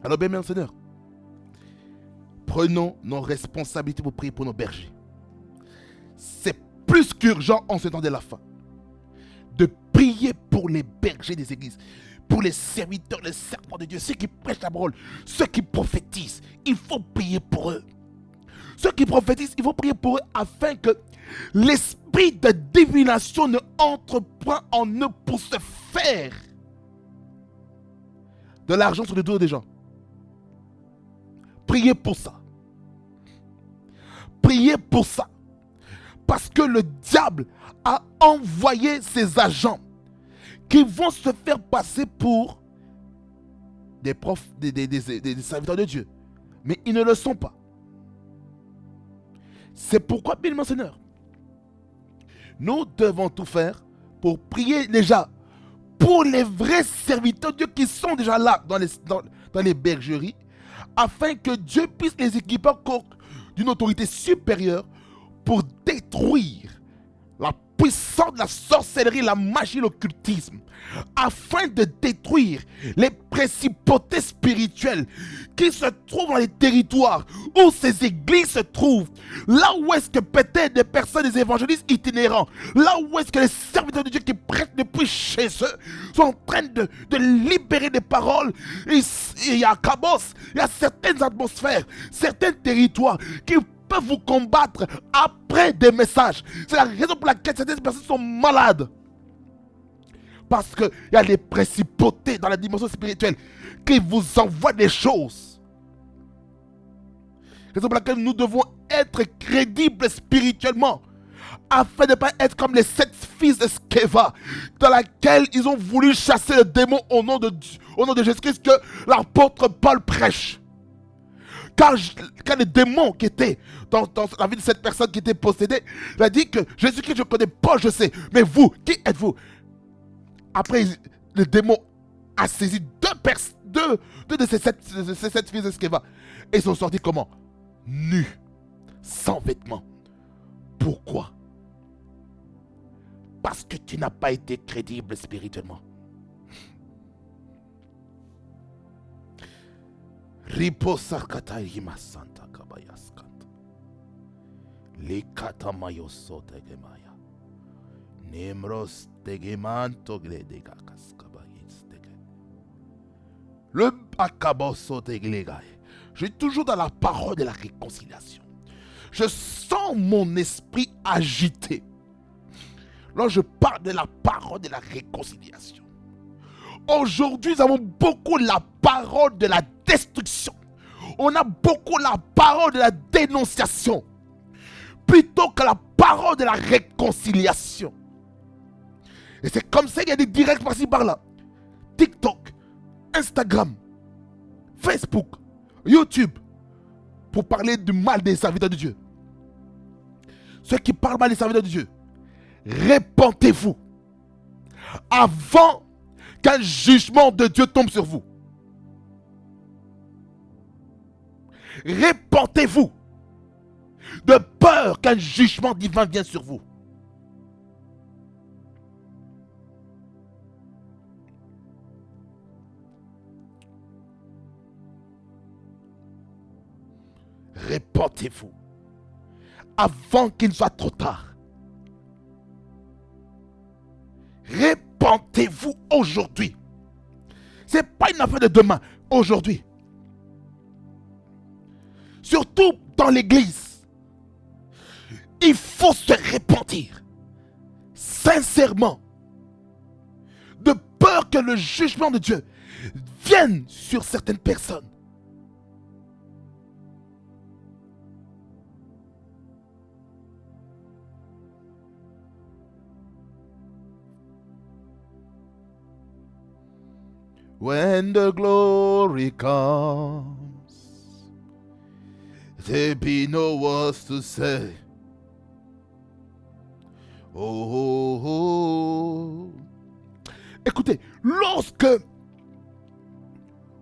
Alors bien, Seigneur, prenons nos responsabilités pour prier pour nos bergers. C'est plus qu'urgent en ce temps de la fin de prier pour les bergers des églises, pour les serviteurs, les servants de Dieu, ceux qui prêchent la parole, ceux qui prophétisent. Il faut prier pour eux. Ceux qui prophétisent, il faut prier pour eux afin que l'esprit de divination ne entre point en eux pour se faire de l'argent sur le dos des gens. Priez pour ça. Priez pour ça. Parce que le diable a envoyé ses agents qui vont se faire passer pour des profs, des serviteurs de Dieu. Mais ils ne le sont pas. C'est pourquoi, bien mon Seigneur, nous devons tout faire pour prier déjà pour les vrais serviteurs de Dieu qui sont déjà là dans les bergeries, afin que Dieu puisse les équiper d'une autorité supérieure pour détruire la puissance de la sorcellerie, la magie, l'occultisme, afin de détruire les principautés spirituelles qui se trouvent dans les territoires où ces églises se trouvent, là où est-ce que peut-être des personnes, des évangélistes itinérants, là où est-ce que les serviteurs de Dieu qui prêchent depuis chez eux sont en train de libérer des paroles. Il y a Cabos, il y a certaines atmosphères, certains territoires qui peuvent vous combattre après des messages. C'est la raison pour laquelle certaines personnes sont malades. Parce qu'il y a des principautés dans la dimension spirituelle qui vous envoient des choses. C'est la raison pour laquelle nous devons être crédibles spirituellement. afin de ne pas être comme les 7 fils de Sceva, dans laquelle ils ont voulu chasser le démon au nom de Jésus-Christ, que l'apôtre Paul prêche. Quand les démons qui étaient dans la vie de cette personne qui était possédée, il a dit que Jésus-Christ, je connais pas, je sais, mais vous, qui êtes-vous? Après, le démon a saisi deux de ces sept fils de Sceva, et ils sont sortis comment? Nus, sans vêtements. Pourquoi? Parce que tu n'as pas été crédible spirituellement. Riposakata Santa Kabayaskat. Likata Mayoso Tegemaya. Nemros Tegemanto Gledegakas Kabayis Tege. Le Akaboso Teglegaye. Je suis toujours dans la parole de la réconciliation. Je sens mon esprit agité lorsque je parle de la parole de la réconciliation. Aujourd'hui, nous avons beaucoup la parole de la destruction. On a beaucoup la parole de la dénonciation plutôt que la parole de la réconciliation. Et c'est comme ça qu'il y a des directs par-ci par-là. TikTok, Instagram, Facebook, YouTube, pour parler du mal des serviteurs de Dieu. Ceux qui parlent mal des serviteurs de Dieu, répentez-vous avant qu'un jugement de Dieu tombe sur vous. Répentez-vous de peur qu'un jugement divin vienne sur vous. Répentez-vous avant qu'il ne soit trop tard. Répentez-vous aujourd'hui. Ce n'est pas une affaire de demain, aujourd'hui. Surtout dans l'église. Il faut se repentir. Sincèrement. De peur que le jugement de Dieu vienne sur certaines personnes. When the glory comes, there be no words to say. Oh, oh, oh. Écoutez, lorsque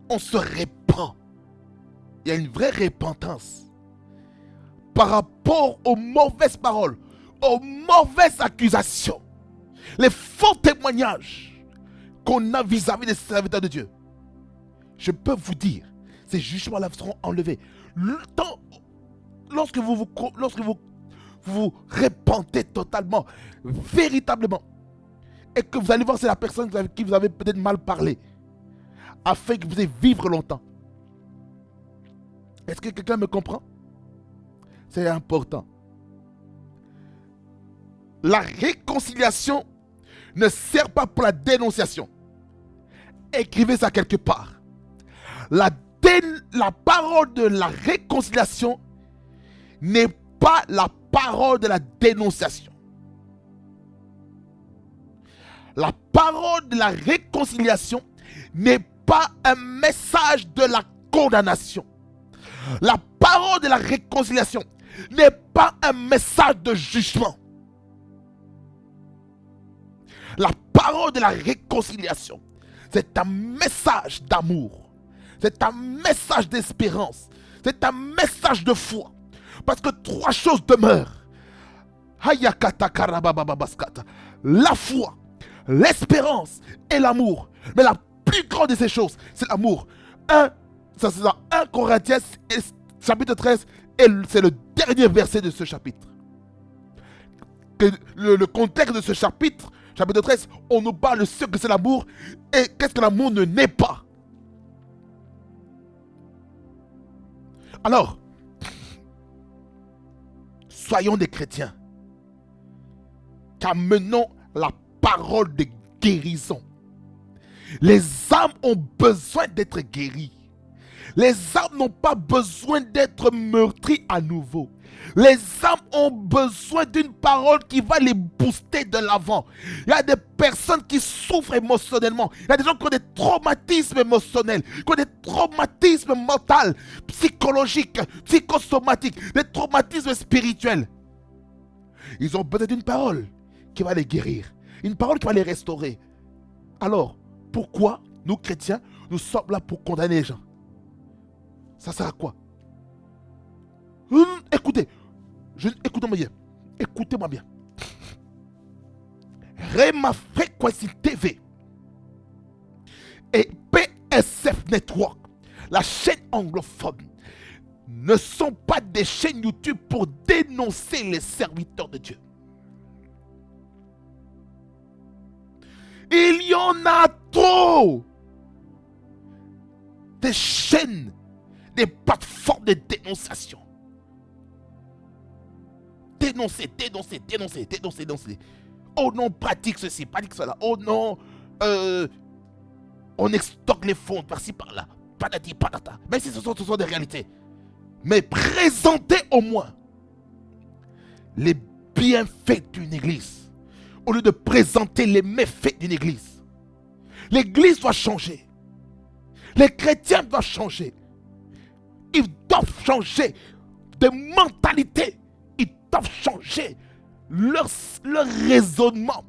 on se répand, il y a une vraie repentance par rapport aux mauvaises paroles, aux mauvaises accusations, les faux témoignages qu'on a vis-à-vis des serviteurs de Dieu. Je peux vous dire, ces jugements-là seront enlevés. Lorsque vous vous repentez totalement, véritablement, et que vous allez voir c'est la personne avec qui vous avez peut-être mal parlé, afin que vous ayez vivre longtemps. Est-ce que quelqu'un me comprend? C'est important. La réconciliation ne sert pas pour la dénonciation. Écrivez ça quelque part. La parole de la réconciliation n'est pas la parole de la dénonciation. La parole de la réconciliation n'est pas un message de la condamnation. La parole de la réconciliation n'est pas un message de jugement. La parole de la réconciliation, c'est un message d'amour. C'est un message d'espérance. C'est un message de foi. Parce que 3 choses demeurent. La foi, l'espérance et l'amour. Mais la plus grande de ces choses, c'est l'amour. Ça c'est dans 1 Corinthiens chapitre 13. Et c'est le dernier verset de ce chapitre. Le contexte de ce chapitre 13, on nous parle de ce que c'est l'amour et qu'est-ce que l'amour ne n'est pas. Alors, soyons des chrétiens qui amenons la parole de guérison. Les âmes ont besoin d'être guéries. Les âmes n'ont pas besoin d'être meurtries à nouveau. Les âmes ont besoin d'une parole qui va les booster de l'avant. Il y a des personnes qui souffrent émotionnellement. Il y a des gens qui ont des traumatismes émotionnels, qui ont des traumatismes mentaux, psychologiques, psychosomatiques, des traumatismes spirituels. Ils ont besoin d'une parole qui va les guérir, une parole qui va les restaurer. Alors, pourquoi nous chrétiens, nous sommes là pour condamner les gens? Ça sert à quoi? Écoutez, écoutez-moi bien. Écoutez-moi bien. Rema Frequency TV et PSF Network, la chaîne anglophone, ne sont pas des chaînes YouTube pour dénoncer les serviteurs de Dieu. Il y en a trop. Des chaînes, des plateformes de dénonciation. Dénoncer. Oh non, pratique ceci, pratique cela. Oh non, on extorque les fonds par-ci par-là. Patati patata. Même si ce sont des réalités. Mais présentez au moins les bienfaits d'une église, au lieu de présenter les méfaits d'une église. L'église doit changer. Les chrétiens doivent changer. Ils doivent changer de mentalité. Ils doivent changer leur raisonnement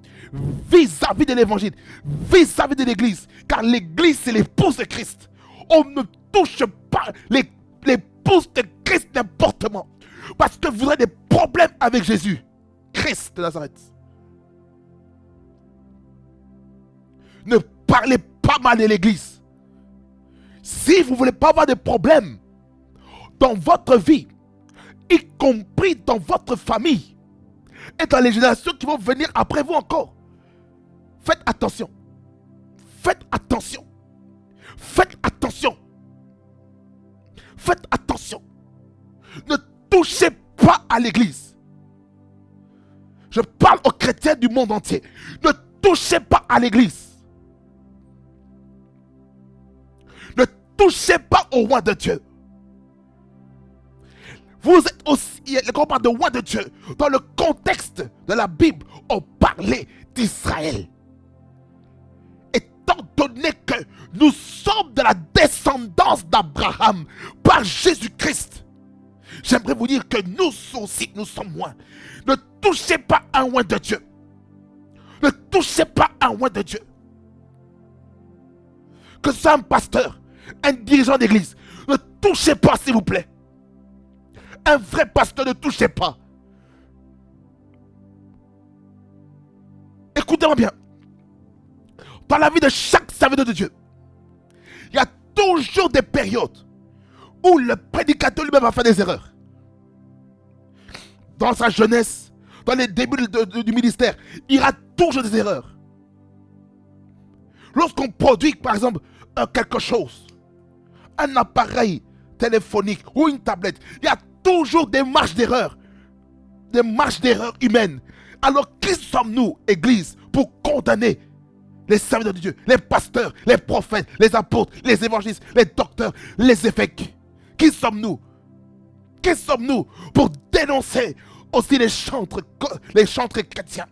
vis-à-vis de l'évangile, vis-à-vis de l'église. Car l'église, c'est l'épouse de Christ. On ne touche pas l'épouse de Christ n'importe comment. Parce que vous aurez des problèmes avec Jésus, Christ de Nazareth. Ne parlez pas mal de l'église. Si vous ne voulez pas avoir de problèmes dans votre vie, y compris dans votre famille et dans les générations qui vont venir après vous encore, faites attention. Faites attention. Faites attention. Faites attention. Ne touchez pas à l'église. Je parle aux chrétiens du monde entier. Ne touchez pas à l'église. Ne touchez pas au roi de Dieu. Vous êtes aussi, quand on parle de roi de Dieu, dans le contexte de la Bible, on parlait d'Israël. Étant donné que nous sommes de la descendance d'Abraham par Jésus-Christ, j'aimerais vous dire que nous aussi, nous sommes loin. Ne touchez pas un roi de Dieu. Ne touchez pas un roi de Dieu. Que ce soit un pasteur, un dirigeant d'église, ne touchez pas, s'il vous plaît. Un vrai pasteur, ne touchez pas. Écoutez-moi bien. Dans la vie de chaque serviteur de Dieu, il y a toujours des périodes où le prédicateur lui-même va faire des erreurs. Dans sa jeunesse, dans les débuts du ministère, il y aura toujours des erreurs. Lorsqu'on produit, par exemple, quelque chose, un appareil téléphonique ou une tablette, il y a toujours des marges d'erreur humaines. Alors, qui sommes-nous, Église, pour condamner les serviteurs de Dieu, les pasteurs, les prophètes, les apôtres, les évangélistes, les docteurs, les évêques? Qui sommes-nous? Qui sommes-nous pour dénoncer aussi les chantres chrétiens?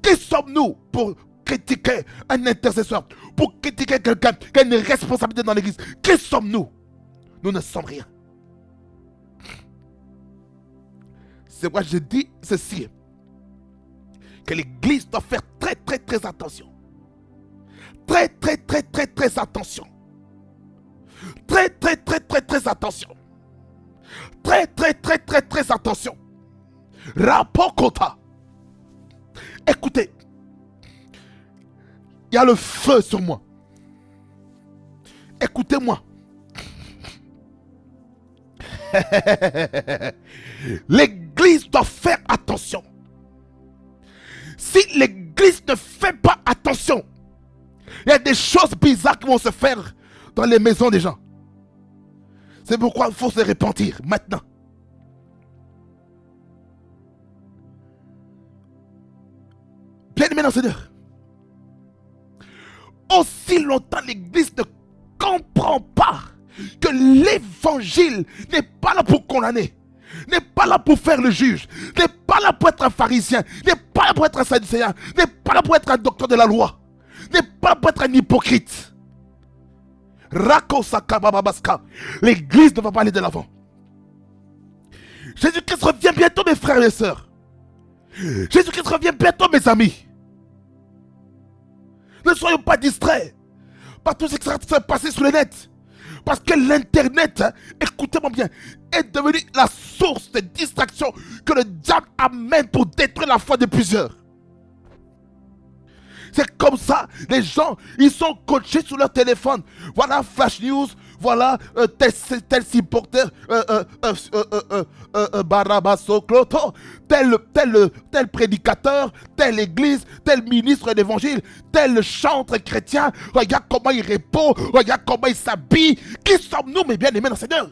Qui sommes-nous pour critiquer un intercesseur, pour critiquer quelqu'un qui a une responsabilité dans l'église? Qui sommes-nous? Nous ne sommes rien. C'est pourquoi je dis ceci, que l'église doit faire très très très attention. Très très très très très attention. Très très très très très attention. Très très très très très attention. Rapport quota. Écoutez, il y a le feu sur moi. Écoutez-moi. L'église doit faire attention. Si l'église ne fait pas attention, il y a des choses bizarres qui vont se faire dans les maisons des gens. C'est pourquoi il faut se repentir maintenant. Bien-aimés dans le Seigneur, aussi longtemps l'église ne comprend pas que l'évangile n'est pas là pour condamner, n'est pas là pour faire le juge, n'est pas là pour être un pharisien, n'est pas là pour être un sadducéen, n'est pas là pour être un docteur de la loi, n'est pas là pour être un hypocrite. L'église ne va pas aller de l'avant. Jésus-Christ revient bientôt, mes frères et sœurs. Jésus-Christ revient bientôt, mes amis. Ne soyons pas distraits par tout ce qui s'est passé sur le net. Parce que l'internet, écoutez-moi bien, est devenu la source de distraction que le diable amène pour détruire la foi de plusieurs. C'est comme ça, les gens, ils sont coachés sur leur téléphone. Voilà Flash News, voilà tel supporter, Barabasso Cloto, tel prédicateur, telle église, tel ministre d'évangile, tel chantre chrétien. Regarde comment il répond, regarde comment il s'habille. Qui sommes-nous, mes bien-aimés dans le Seigneur?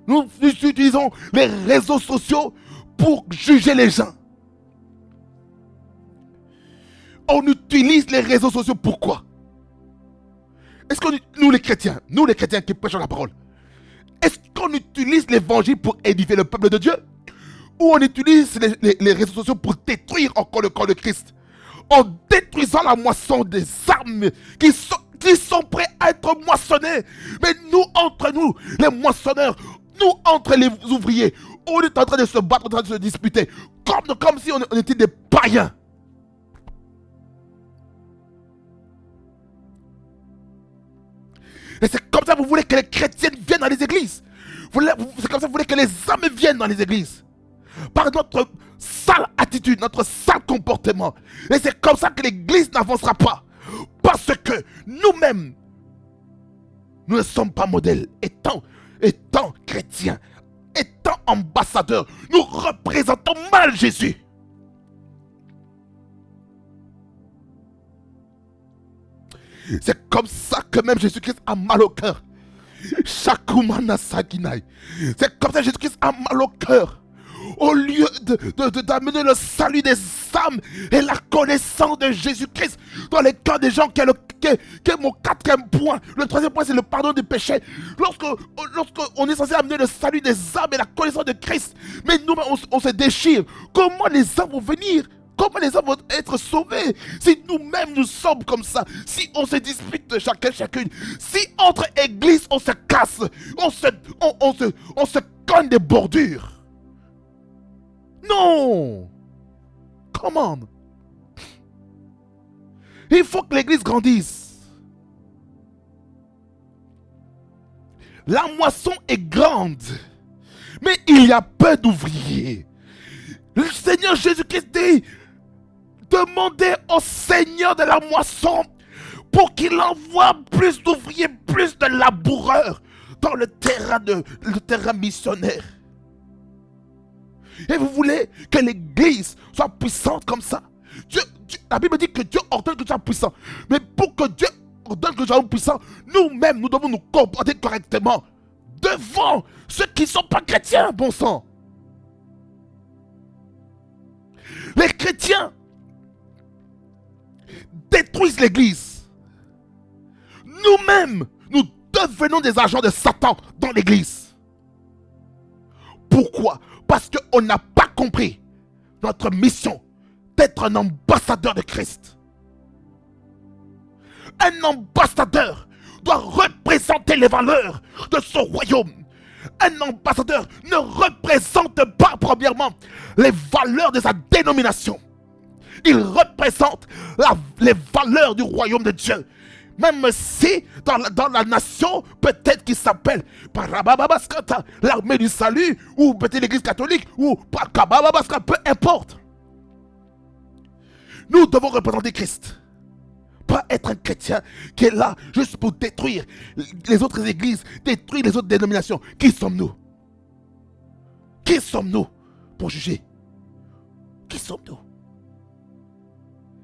Nous utilisons les réseaux sociaux pour juger les gens. On utilise les réseaux sociaux pourquoi? Est-ce que nous les chrétiens qui prêchons la parole, est-ce qu'on utilise l'évangile pour édifier le peuple de Dieu? Ou on utilise les réseaux sociaux pour détruire encore le corps de Christ? En détruisant la moisson des âmes qui sont prêts à être moissonnés. Mais nous, entre nous, les moissonneurs, nous, entre les ouvriers, on est en train de se battre, en train de se disputer, comme si on était des païens. Et c'est comme ça que vous voulez que les chrétiens viennent dans les églises. C'est comme ça que vous voulez que les âmes viennent dans les églises. Par notre sale attitude, notre sale comportement. Et c'est comme ça que l'église n'avancera pas. Parce que nous-mêmes, nous ne sommes pas modèles. Étant chrétiens, étant ambassadeurs, nous représentons mal Jésus. C'est comme ça que même Jésus-Christ a mal au cœur. C'est comme ça que Jésus-Christ a mal au cœur. Au lieu d'amener le salut des âmes et la connaissance de Jésus-Christ dans les cœurs des gens, qui est mon quatrième point. Le troisième point, c'est le pardon des péchés. Lorsqu'on est censé amener le salut des âmes et la connaissance de Christ, mais nous, on se déchire. Comment les âmes vont venir? Comment les hommes vont être sauvés si nous-mêmes nous sommes comme ça? Si on se dispute chacune, si entre églises on se casse, on se cogne des bordures. Non! Comment? Il faut que l'église grandisse. La moisson est grande, mais il y a peu d'ouvriers. Le Seigneur Jésus-Christ dit: demandez au Seigneur de la moisson pour qu'il envoie plus d'ouvriers, plus de laboureurs dans le terrain missionnaire. Et vous voulez que l'église soit puissante comme ça? La Bible dit que Dieu ordonne que tu sois puissant. Mais pour que Dieu ordonne que tu sois puissant, nous-mêmes, nous devons nous comporter correctement devant ceux qui ne sont pas chrétiens, bon sang. Les chrétiens détruisent l'église. Nous-mêmes, nous devenons des agents de Satan dans l'église. Pourquoi? Parce qu'on n'a pas compris notre mission d'être un ambassadeur de Christ. Un ambassadeur doit représenter les valeurs de son royaume. Un ambassadeur ne représente pas premièrement les valeurs de sa dénomination. Il représente les valeurs du royaume de Dieu. Même si dans la nation, peut-être qu'il s'appelle l'armée du salut, ou peut-être l'église catholique, ou peu importe. Nous devons représenter Christ. Pas être un chrétien qui est là juste pour détruire les autres églises, détruire les autres dénominations. Qui sommes-nous? Qui sommes-nous pour juger? Qui sommes-nous?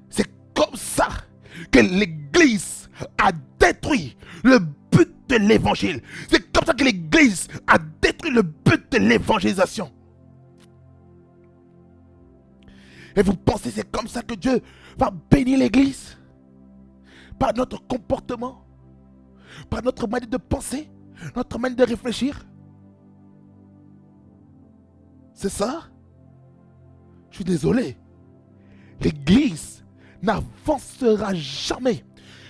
C'est comme ça que l'église a détruit le but de l'évangile. C'est comme ça que l'église a détruit le but de l'évangélisation. Et vous pensez que c'est comme ça que Dieu va bénir l'église? Par notre comportement, par notre manière de penser, notre manière de réfléchir. C'est ça? Je suis désolé. L'Église n'avancera jamais.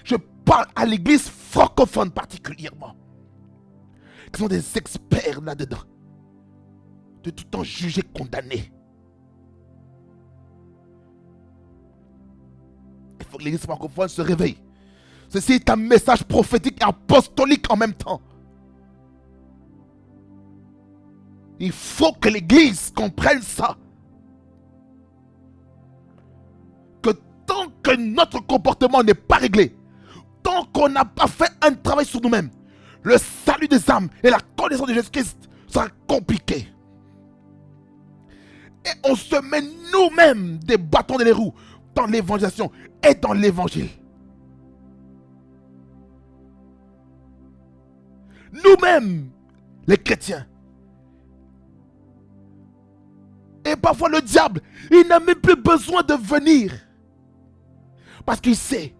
Je parle à l'Église francophone particulièrement, qui sont des experts là-dedans, de tout temps jugés, condamnés. Il faut que l'Église francophone se réveille. Ceci est un message prophétique et apostolique en même temps. Il faut que l'Église comprenne ça. Que tant que notre comportement n'est pas réglé, tant qu'on n'a pas fait un travail sur nous-mêmes, le salut des âmes et la connaissance de Jésus-Christ sera compliqué. Et on se met nous-mêmes des bâtons dans les roues dans l'évangélisation et dans l'évangile. Nous-mêmes, les chrétiens. Et parfois le diable, il n'a même plus besoin de venir. Parce qu'il sait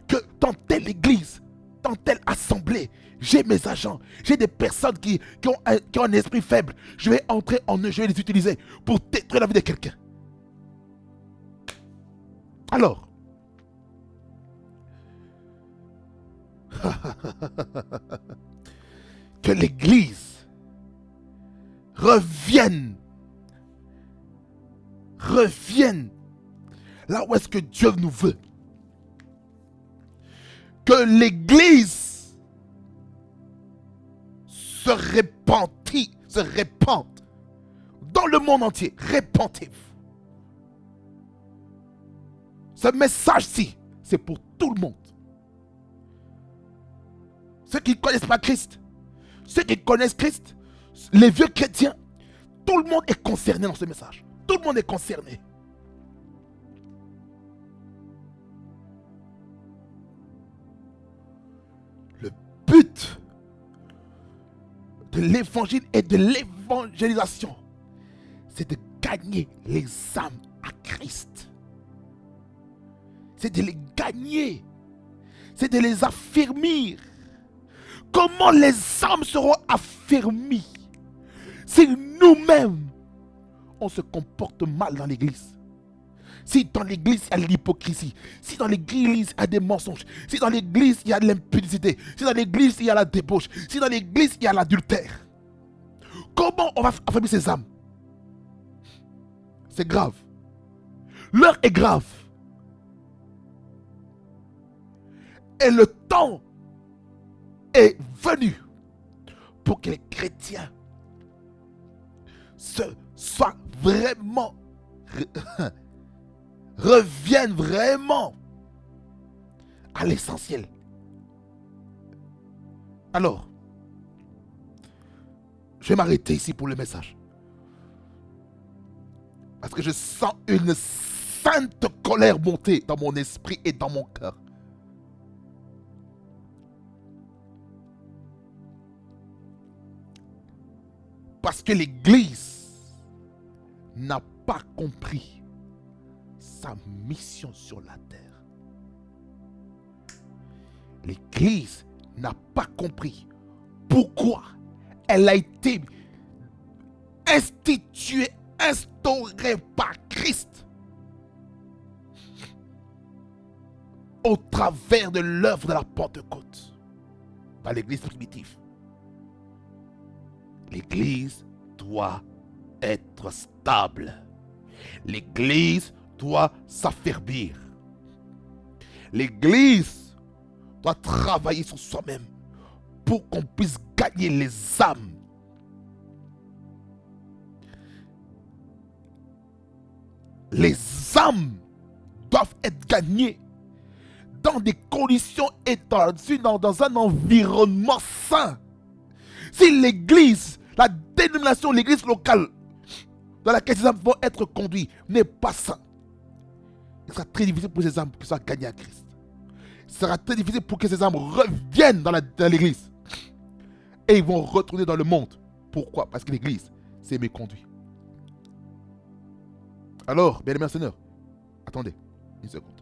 que dans telle église, dans telle assemblée, j'ai mes agents, j'ai des personnes qui ont un esprit faible. Je vais entrer en eux, je vais les utiliser pour détruire la vie de quelqu'un. Alors, que l'église revienne là où est-ce que Dieu nous veut. Que l'église se répande dans le monde entier. Répandez-vous. Ce message-ci, c'est pour tout le monde. Ceux qui ne connaissent pas Christ, ceux qui connaissent Christ, les vieux chrétiens, tout le monde est concerné dans ce message. Tout le monde est concerné. Le but de l'évangile et de l'évangélisation, c'est de gagner les âmes à Christ. C'est de les gagner. C'est de les affermir. Comment les âmes seront affermies si nous-mêmes on se comporte mal dans l'église? Si dans l'église il y a de l'hypocrisie, si dans l'église il y a des mensonges, si dans l'église il y a de l'impudicité, si dans l'église il y a la débauche, si dans l'église il y a l'adultère, comment on va affermir ces âmes? C'est grave. L'heure est grave. Et le temps est venu pour que les chrétiens soient vraiment reviennent vraiment à l'essentiel. Alors, je vais m'arrêter ici pour le message. Parce que je sens une sainte colère monter dans mon esprit et dans mon cœur. Parce que l'Église n'a pas compris sa mission sur la terre. L'Église n'a pas compris pourquoi elle a été instituée, instaurée par Christ au travers de l'œuvre de la Pentecôte dans l'Église primitive. L'Église doit être stable. L'Église doit s'affermir. L'Église doit travailler sur soi-même pour qu'on puisse gagner les âmes. Les âmes doivent être gagnées dans des conditions et dans un environnement sain. Si l'église, la dénomination, l'église locale dans laquelle ces âmes vont être conduits n'est pas sain, il sera très difficile pour ces âmes qui soient gagnées à Christ. Il sera très difficile pour que ces âmes reviennent dans l'église. Et ils vont retourner dans le monde. Pourquoi? Parce que l'église s'est méconduite. Alors, bien aimés Seigneur, attendez une seconde.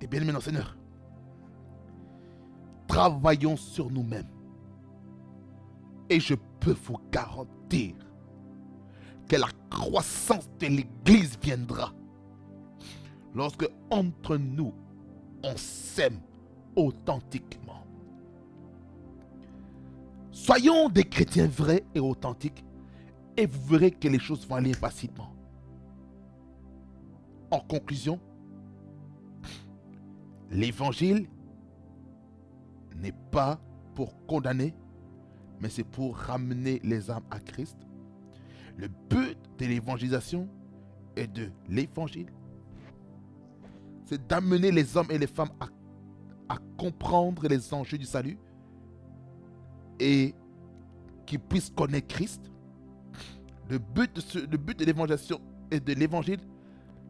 Et bien aimé, Seigneur, travaillons sur nous-mêmes. Et je peux vous garantir que la croissance de l'Église viendra lorsque entre nous, on s'aime authentiquement. Soyons des chrétiens vrais et authentiques et vous verrez que les choses vont aller facilement. En conclusion, l'évangile n'est pas pour condamner, mais c'est pour ramener les âmes à Christ. Le but de l'évangélisation et de l'évangile, c'est d'amener les hommes et les femmes à comprendre les enjeux du salut et qu'ils puissent connaître Christ. Le but de l'évangélisation et de l'évangile,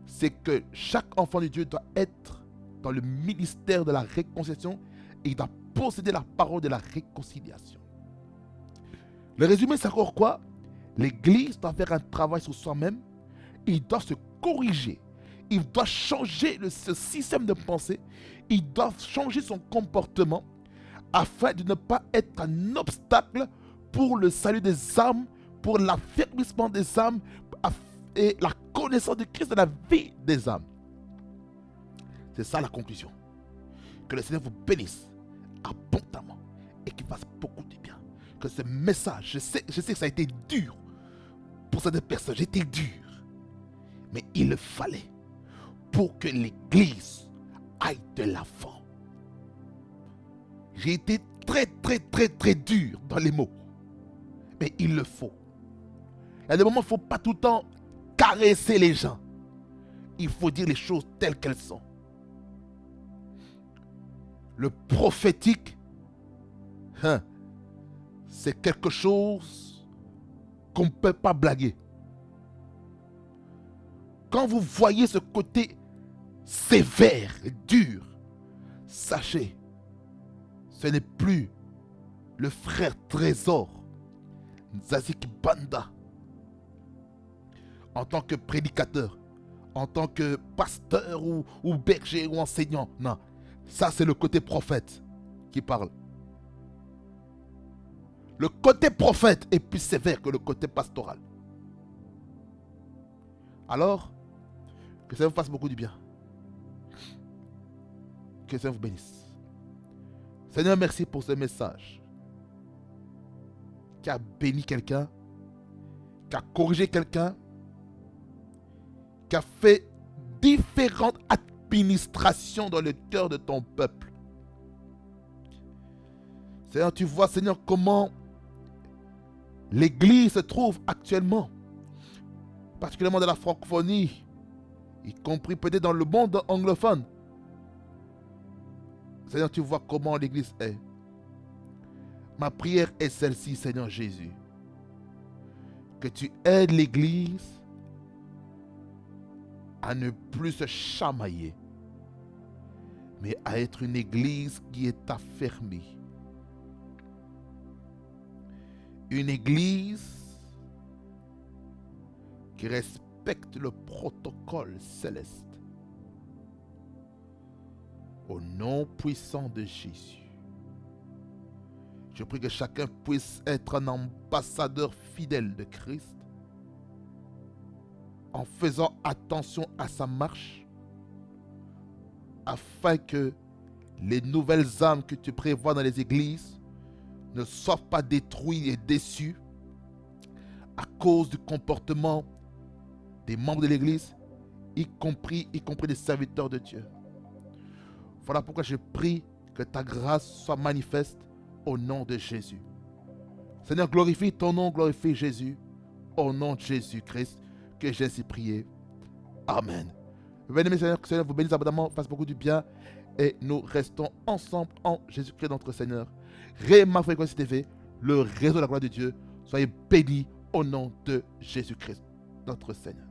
c'est que chaque enfant de Dieu doit être dans le ministère de la réconciliation et il doit posséder la parole de la réconciliation. Le résumé, c'est encore quoi? L'Église doit faire un travail sur soi-même, il doit se corriger, il doit changer ce système de pensée, il doit changer son comportement afin de ne pas être un obstacle pour le salut des âmes, pour l'affermissement des âmes et la connaissance de Christ dans la vie des âmes. C'est ça la conclusion. Que le Seigneur vous bénisse abondamment et qu'il fasse beaucoup de bien. Que ce message, je sais que ça a été dur pour certaines personnes, j'étais dur, mais il le fallait pour que l'Église aille de l'avant. J'ai été très dur dans les mots, mais il le faut. Il y a des moments où il ne faut pas tout le temps caresser les gens. Il faut dire les choses telles qu'elles sont. Le prophétique, c'est quelque chose qu'on ne peut pas blaguer. Quand vous voyez ce côté sévère, dur, sachez, ce n'est plus le frère Trésor, Zazik Banda, en tant que prédicateur, en tant que pasteur ou berger ou enseignant. Non, ça c'est le côté prophète qui parle. Le côté prophète est plus sévère que le côté pastoral. Alors, que ça vous fasse beaucoup du bien. Que ça vous bénisse. Seigneur, merci pour ce message qui a béni quelqu'un, qui a corrigé quelqu'un, qui a fait différentes administrations dans le cœur de ton peuple. Seigneur, tu vois, Seigneur, comment l'Église se trouve actuellement, particulièrement dans la francophonie, y compris peut-être dans le monde anglophone. Seigneur, tu vois comment l'Église est. Ma prière est celle-ci, Seigneur Jésus. Que tu aides l'Église à ne plus se chamailler, mais à être une Église qui est affermie. Une Église qui respecte le protocole céleste. Au nom puissant de Jésus, je prie que chacun puisse être un ambassadeur fidèle de Christ en faisant attention à sa marche afin que les nouvelles âmes que tu prévois dans les églises ne soient pas détruites et déçues à cause du comportement des membres de l'église, y compris des serviteurs de Dieu. Voilà pourquoi je prie que ta grâce soit manifeste au nom de Jésus. Seigneur, glorifie ton nom, glorifie Jésus. Au nom de Jésus-Christ, que j'ai ainsi prié. Amen. Bien-aimés, Seigneur, que Seigneur vous bénisse abondamment, fasse beaucoup du bien. Et nous restons ensemble en Jésus-Christ notre Seigneur. Réma Fréquence TV, le réseau de la gloire de Dieu. Soyez bénis au nom de Jésus-Christ notre Seigneur.